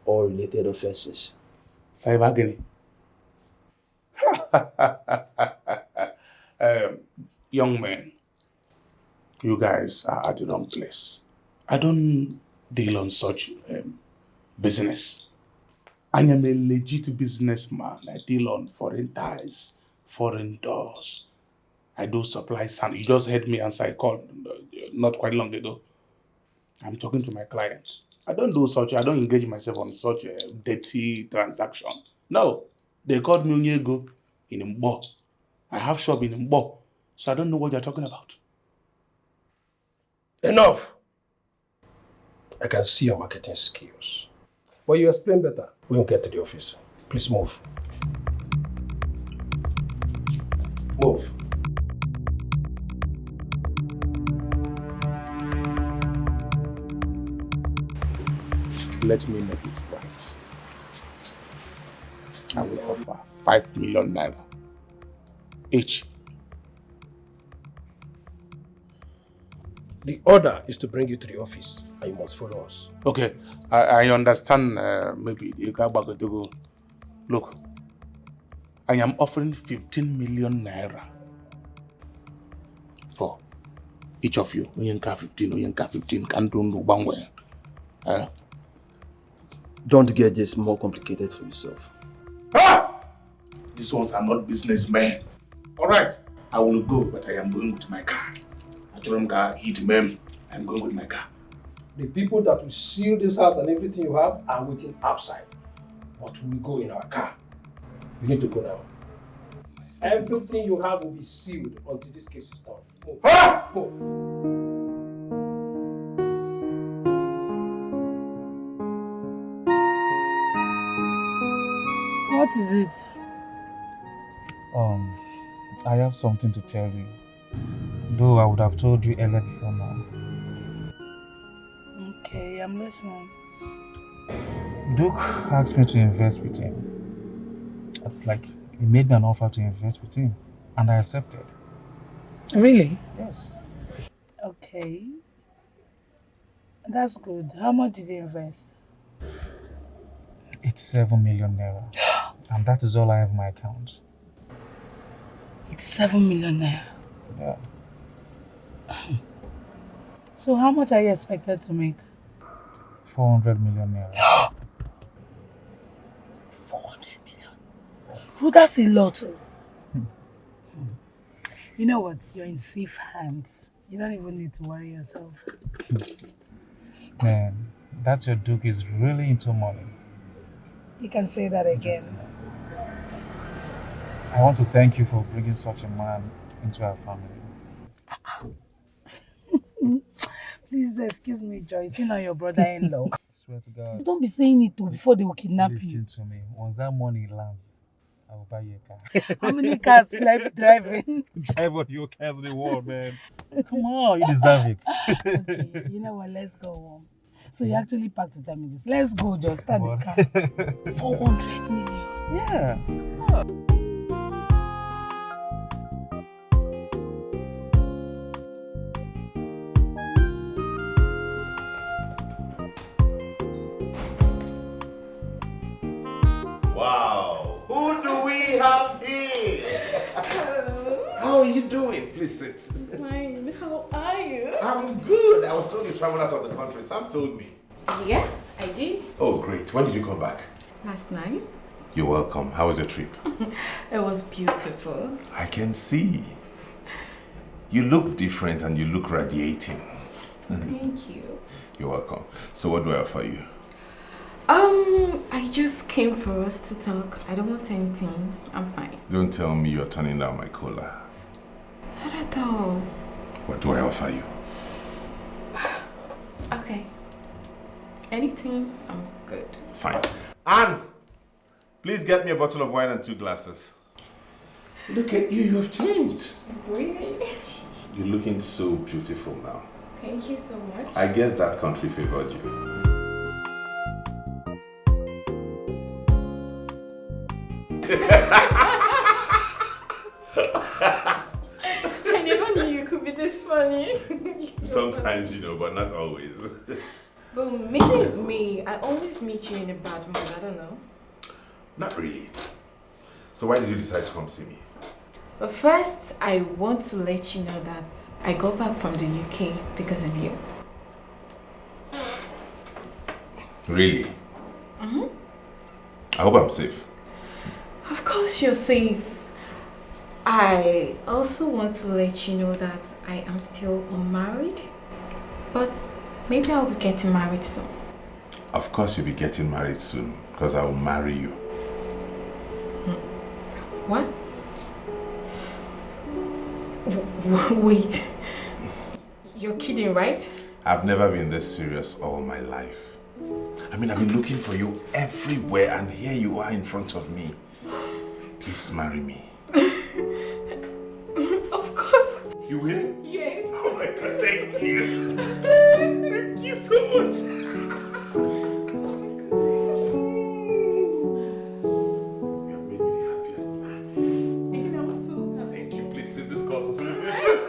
all related offenses.
Cyber Guinea. Young men, you guys are at the wrong place. I don't deal on such business. I am a legit businessman. I deal on foreign ties, foreign doors. I do supply sand. You just heard me answer a call not quite long ago. I'm talking to my clients. I don't engage myself on such a dirty transaction. No, they called me Onyego in Mbo. I have shop in Mbo, so I don't know what you're talking about.
Enough! I can see your marketing skills. But you explain better when you get to the office. Please move. Move.
Let me make it right. I will offer 5 million naira each.
The order is to bring you to the office and you must follow us.
Okay, I understand maybe you got back to go. Look, I am offering 15 million naira for each of you. Oyenka 15, Oyenka 15, can't do no bangwe.
Don't get this more complicated for yourself.
These ones are not businessmen. Alright, I will go, but I am going with my car. I told him, hit mem. I'm going with my car.
The people that will seal this house and everything you have are waiting outside. But we go in our car. You need to go now. Everything you have will be sealed until this case is done. Move. Move.
What is it?
I have something to tell you. Though I would have told you earlier before now.
Okay, I'm listening.
Duke asked me to invest with him. Like, he made me an offer to invest with him, and I accepted.
Really?
Yes.
Okay. That's good. How much did you invest?
87 million naira. And that is all I have in my account.
87 million naira?
Yeah.
So how much are you expected to make?
400 million naira.
400 million? Oh, that's a lot. You know what? You're in safe hands. You don't even need to worry yourself.
Man, that your Duke is really into money.
You can say that again.
I want to thank you for bringing such a man into our family.
Please excuse me, Joyce. You know your brother-in-law.
I swear to God.
Please don't be saying it before they will kidnap you.
Listen to me. Once that money lands, I will buy you a car.
How many cars will I be driving?
Drive what your cars in the world, man. Come on, you deserve it.
Okay, you know what? Let's go home. So you actually packed the time in this. Let's go, just start the car. 400 million.
Yeah.
Wow. Who do we have here?
Hello.
How are you doing? Please sit.
Fine. How are you?
I'm good. I was told you traveled out of the country. Sam told me.
Yeah, I did.
Oh, great. When did you come back?
Last night.
You're welcome. How was your trip?
It was beautiful.
I can see. You look different and you look radiating.
Thank you.
You're welcome. So what do I offer you?
I just came for us to talk. I don't want anything. I'm fine.
Don't tell me you're turning down my cola.
Not at all.
What do I offer you?
Okay. Anything, I'm good.
Fine. Anne, please get me a bottle of wine and 2 glasses. Look at you, you have changed.
Really?
You're looking so beautiful now.
Thank you so much.
I guess that country favored you.
I never knew you could be this funny.
Sometimes. Sometimes, but not always.
But maybe it's me. I always meet you in a bad mood. I don't know.
Not really. So why did you decide to come see me?
But first, I want to let you know that I got back from the UK because of you.
Really?
Mm-hmm.
I hope I'm safe.
Of course you're safe. I also want to let you know that I am still unmarried. But maybe I'll be getting married soon.
Of course you'll be getting married soon, because I will marry you.
What? Wait. You're kidding, right?
I've never been this serious all my life. I've been looking for you everywhere, and here you are in front of me. Please marry me.
Of course.
You will?
Yes.
Oh my God, thank you. Thank you so much. You have made me the happiest man. Thank you. Please sit this call for celebration.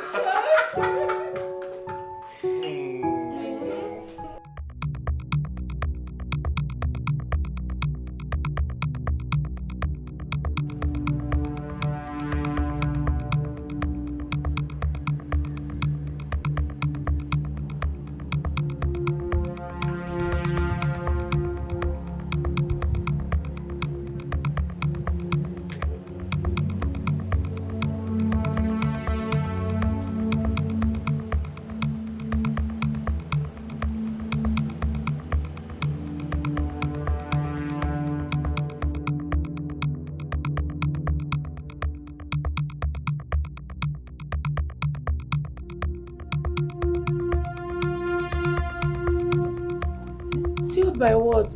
Sealed by what?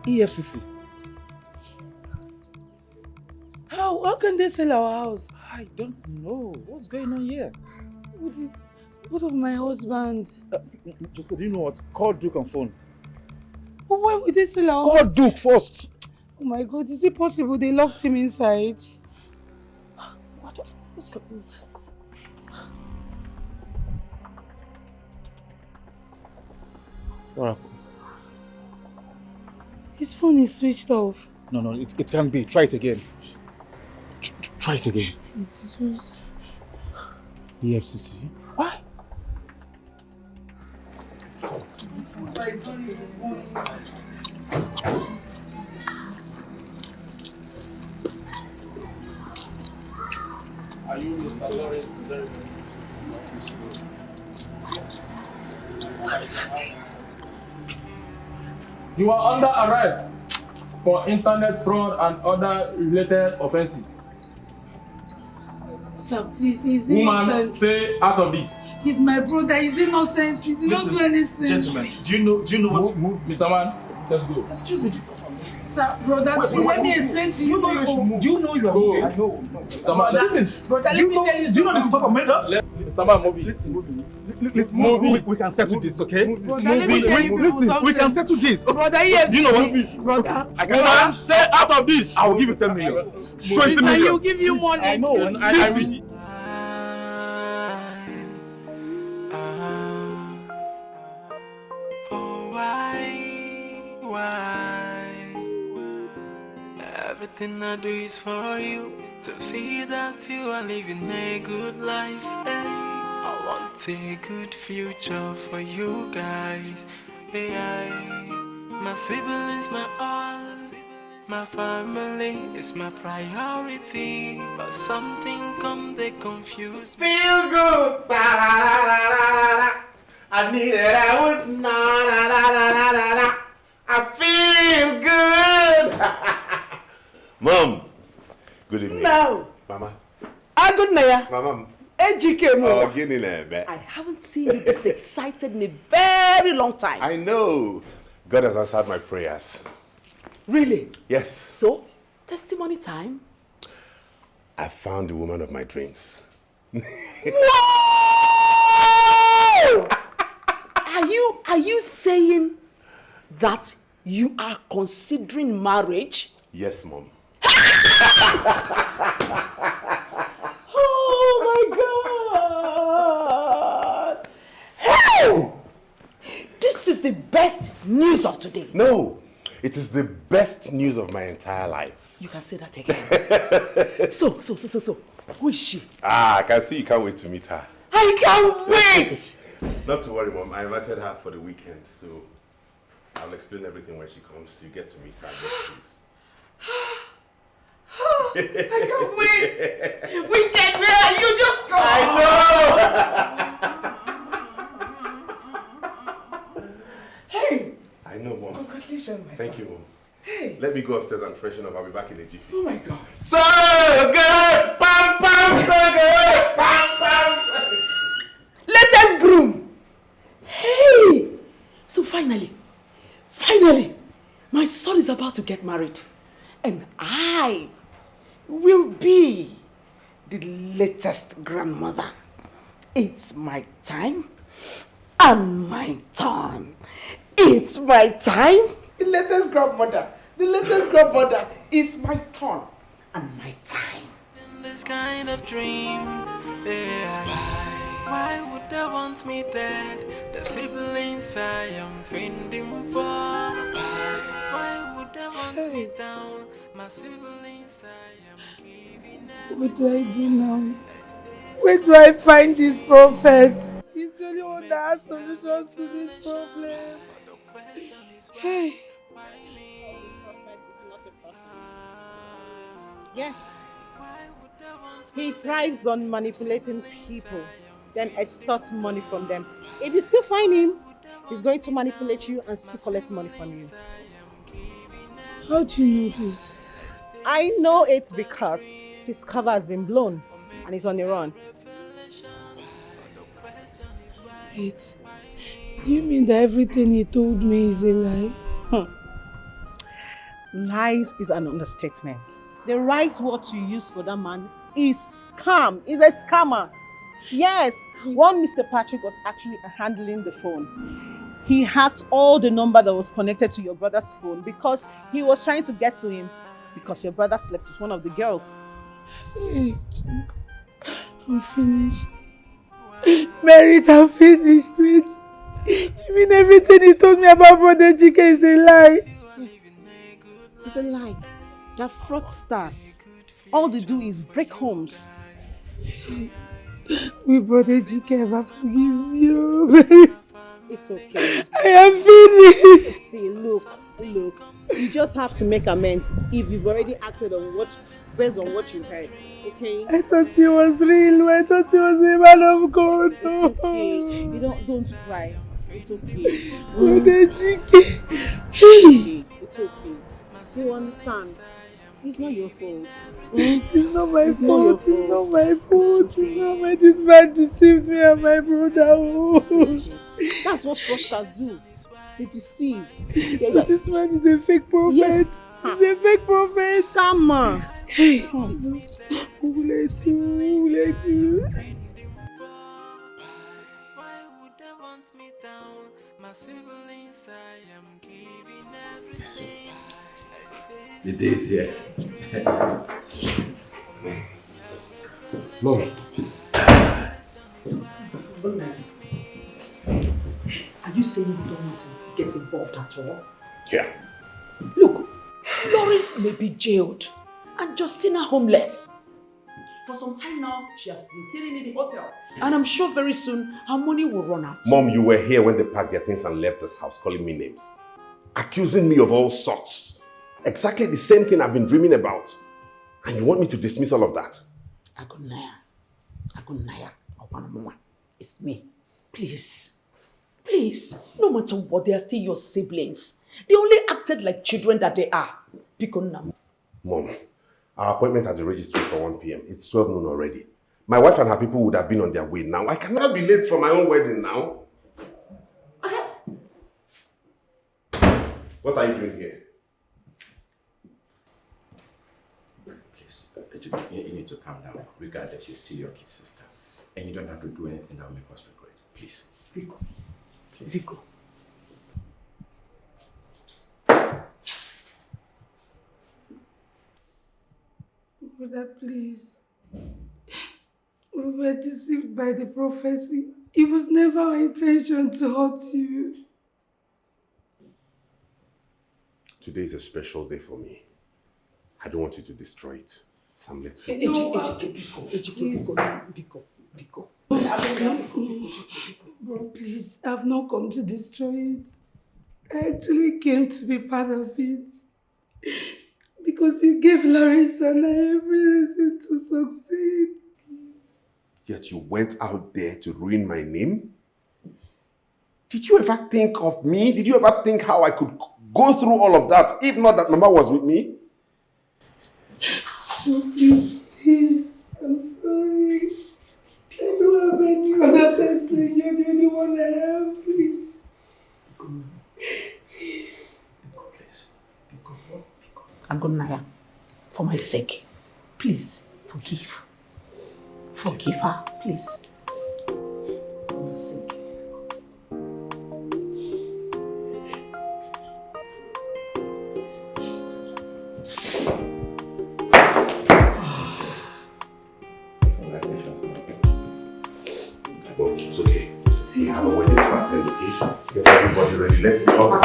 EFCC.
How can they sell our house?
I don't know. What's going on here?
What of my husband?
Just do you know what? Call Duke on phone.
But why would they sell our
Call
house?
Duke first.
Oh my God, is it possible they locked him inside?
Let's go inside. Oracle.
His phone is switched off.
No, it can't be. Try it again. Try it again. EFCC? Why?
Are you Mr. Lawrence? You are under arrest for internet fraud and other related offenses.
Sir, please, he's
Woman,
innocent.
stay out of this.
He's my brother, he's innocent, he did not do anything.
Gentlemen, do you know what? Move, Mr. Man, let's go.
Excuse me. Sir, brother, let me explain to you.
Do you know you are moving? I know. Mr. Man, listen.
Brother, let me tell you.
Do you know this talk of murder? Mr. Man, move it.
Listen, we can settle this, okay? Listen, we can settle this.
Brother, yes.
Do you know what?
Brother.
Woman, stay out of this.
I will give you 10 million. 20 million.
I will give you money.
I know. I will.
Everything I do is for you, to see that you are living a good life. Hey, I want a good future for you guys. Hey, my siblings, my all, my family is my priority. But something come, they confuse me.
Feel good. I need it. I would not. I feel good.
Mom, good evening.
No.
Mama.
Good night.
Mama.
AGK mo.
Oh, get in there,
I haven't seen you this excited in a very long time.
I know. God has answered my prayers.
Really?
Yes.
So, testimony time.
I found the woman of my dreams.
Whoa! Are you saying that you are considering marriage?
Yes, Mom.
Oh my God! the best news of today.
No, it is the best news of my entire life.
You can say that again. So, who is she?
I can see you can't wait to meet her.
I can't wait!
Not to worry, Mom. I invited her for the weekend, so I'll explain everything when she comes. You get to meet her, please.
I can't wait! Weekend, where are you? Just go!
I
know! Hey!
I know, Mom.
Congratulations, my
Thank
son.
you, Mom.
Hey!
Let me go upstairs and freshen up. I'll be back in a jiffy.
Oh my God.
So good! Pam, pam, so good! Pam, pam!
Latest groom! Hey! So finally, my son is about to get married. And I will be the latest grandmother. It's my time and my turn. It's my time. The latest grandmother is my turn and my time.
In this kind of dream, yeah. Why would they want me dead? The siblings I am fending for. Why would they want me down? My siblings I am giving everything.
What do I do now? Where do I find this prophet? He's the only one that has solutions to this problem. Hey.
Prophet is not a prophet. Yes. He thrives on manipulating people, then extort money from them. If you still find him, he's going to manipulate you and still collect money from you.
How do you know this?
I know it because his cover has been blown and he's on the run.
Wait, do you mean that everything he told me is a lie?
Lies is an understatement. The right word to use for that man is scam. He's a scammer. Yes, one Mr. Patrick was actually handling the phone. He hacked all the number that was connected to your brother's phone because he was trying to get to him because your brother slept with one of the girls.
Hey, I'm finished. Merit, I'm finished with. You mean everything he told me about Brother GK is a lie?
Yes, it's a lie. They're fraudsters. All they do is break homes.
Will Brother GK ever forgive you?
It's okay.
I am finished.
See, look. You just have to make amends if you've already acted on based on what you heard. Okay?
I thought he was real. I thought he was a man of God.
It's okay. You don't cry. It's okay.
Brother GK.
It's okay. You understand? It's not your fault.
It's not my fault. It's not my fault. It's not my. This man deceived me and my brother.
That's what fraudsters do. They deceive.
So this man is a fake prophet.
Yes.
He's a fake prophet.
Scammer.
Hey, who will I do? Who will I do?
My siblings I am giving everything.
The day is here. Mom.
Are you saying you don't want to get involved at all?
Yeah.
Look, Loris may be jailed and Justina homeless. For some time now, she has been staying in the hotel. And I'm sure very soon, her money will run out.
Mom, you were here when they packed their things and left this house, calling me names. Accusing me of all sorts. Exactly the same thing I've been dreaming about. And you want me to dismiss all of that?
Agunaya, it's me. Please, no matter what, they are still your siblings. They only acted like children that they are.
Mom, our appointment at the registry is for 1 p.m. It's 12 noon already. My wife and her people would have been on their way now. I cannot be late for my own wedding now. What are you doing here?
Please, you need to calm down. Regardless, she's still your kid sisters. And you don't have to do anything that will make us regret. Please.
Rico.
Brother, please. We were deceived by the prophecy. It was never our intention to hurt you.
Today is a special day for me. I don't want you to destroy it. Sam, let's go.
Bro, please, I've not come to destroy it. I actually came to be part of it. Because you gave Larissa and I every reason to succeed.
Yet you went out there to ruin my name? Did you ever think of me? Did you ever think how I could go through all of that if not that Mama was with me?
Oh, please, I'm sorry. I don't have any other person. You're the only one I have, please. Please.
Agonaya, for my sake, please forgive. Forgive her, please. For my sake.
Oh, it's okay. We have a wedding to attend. Get everybody ready. Let's go.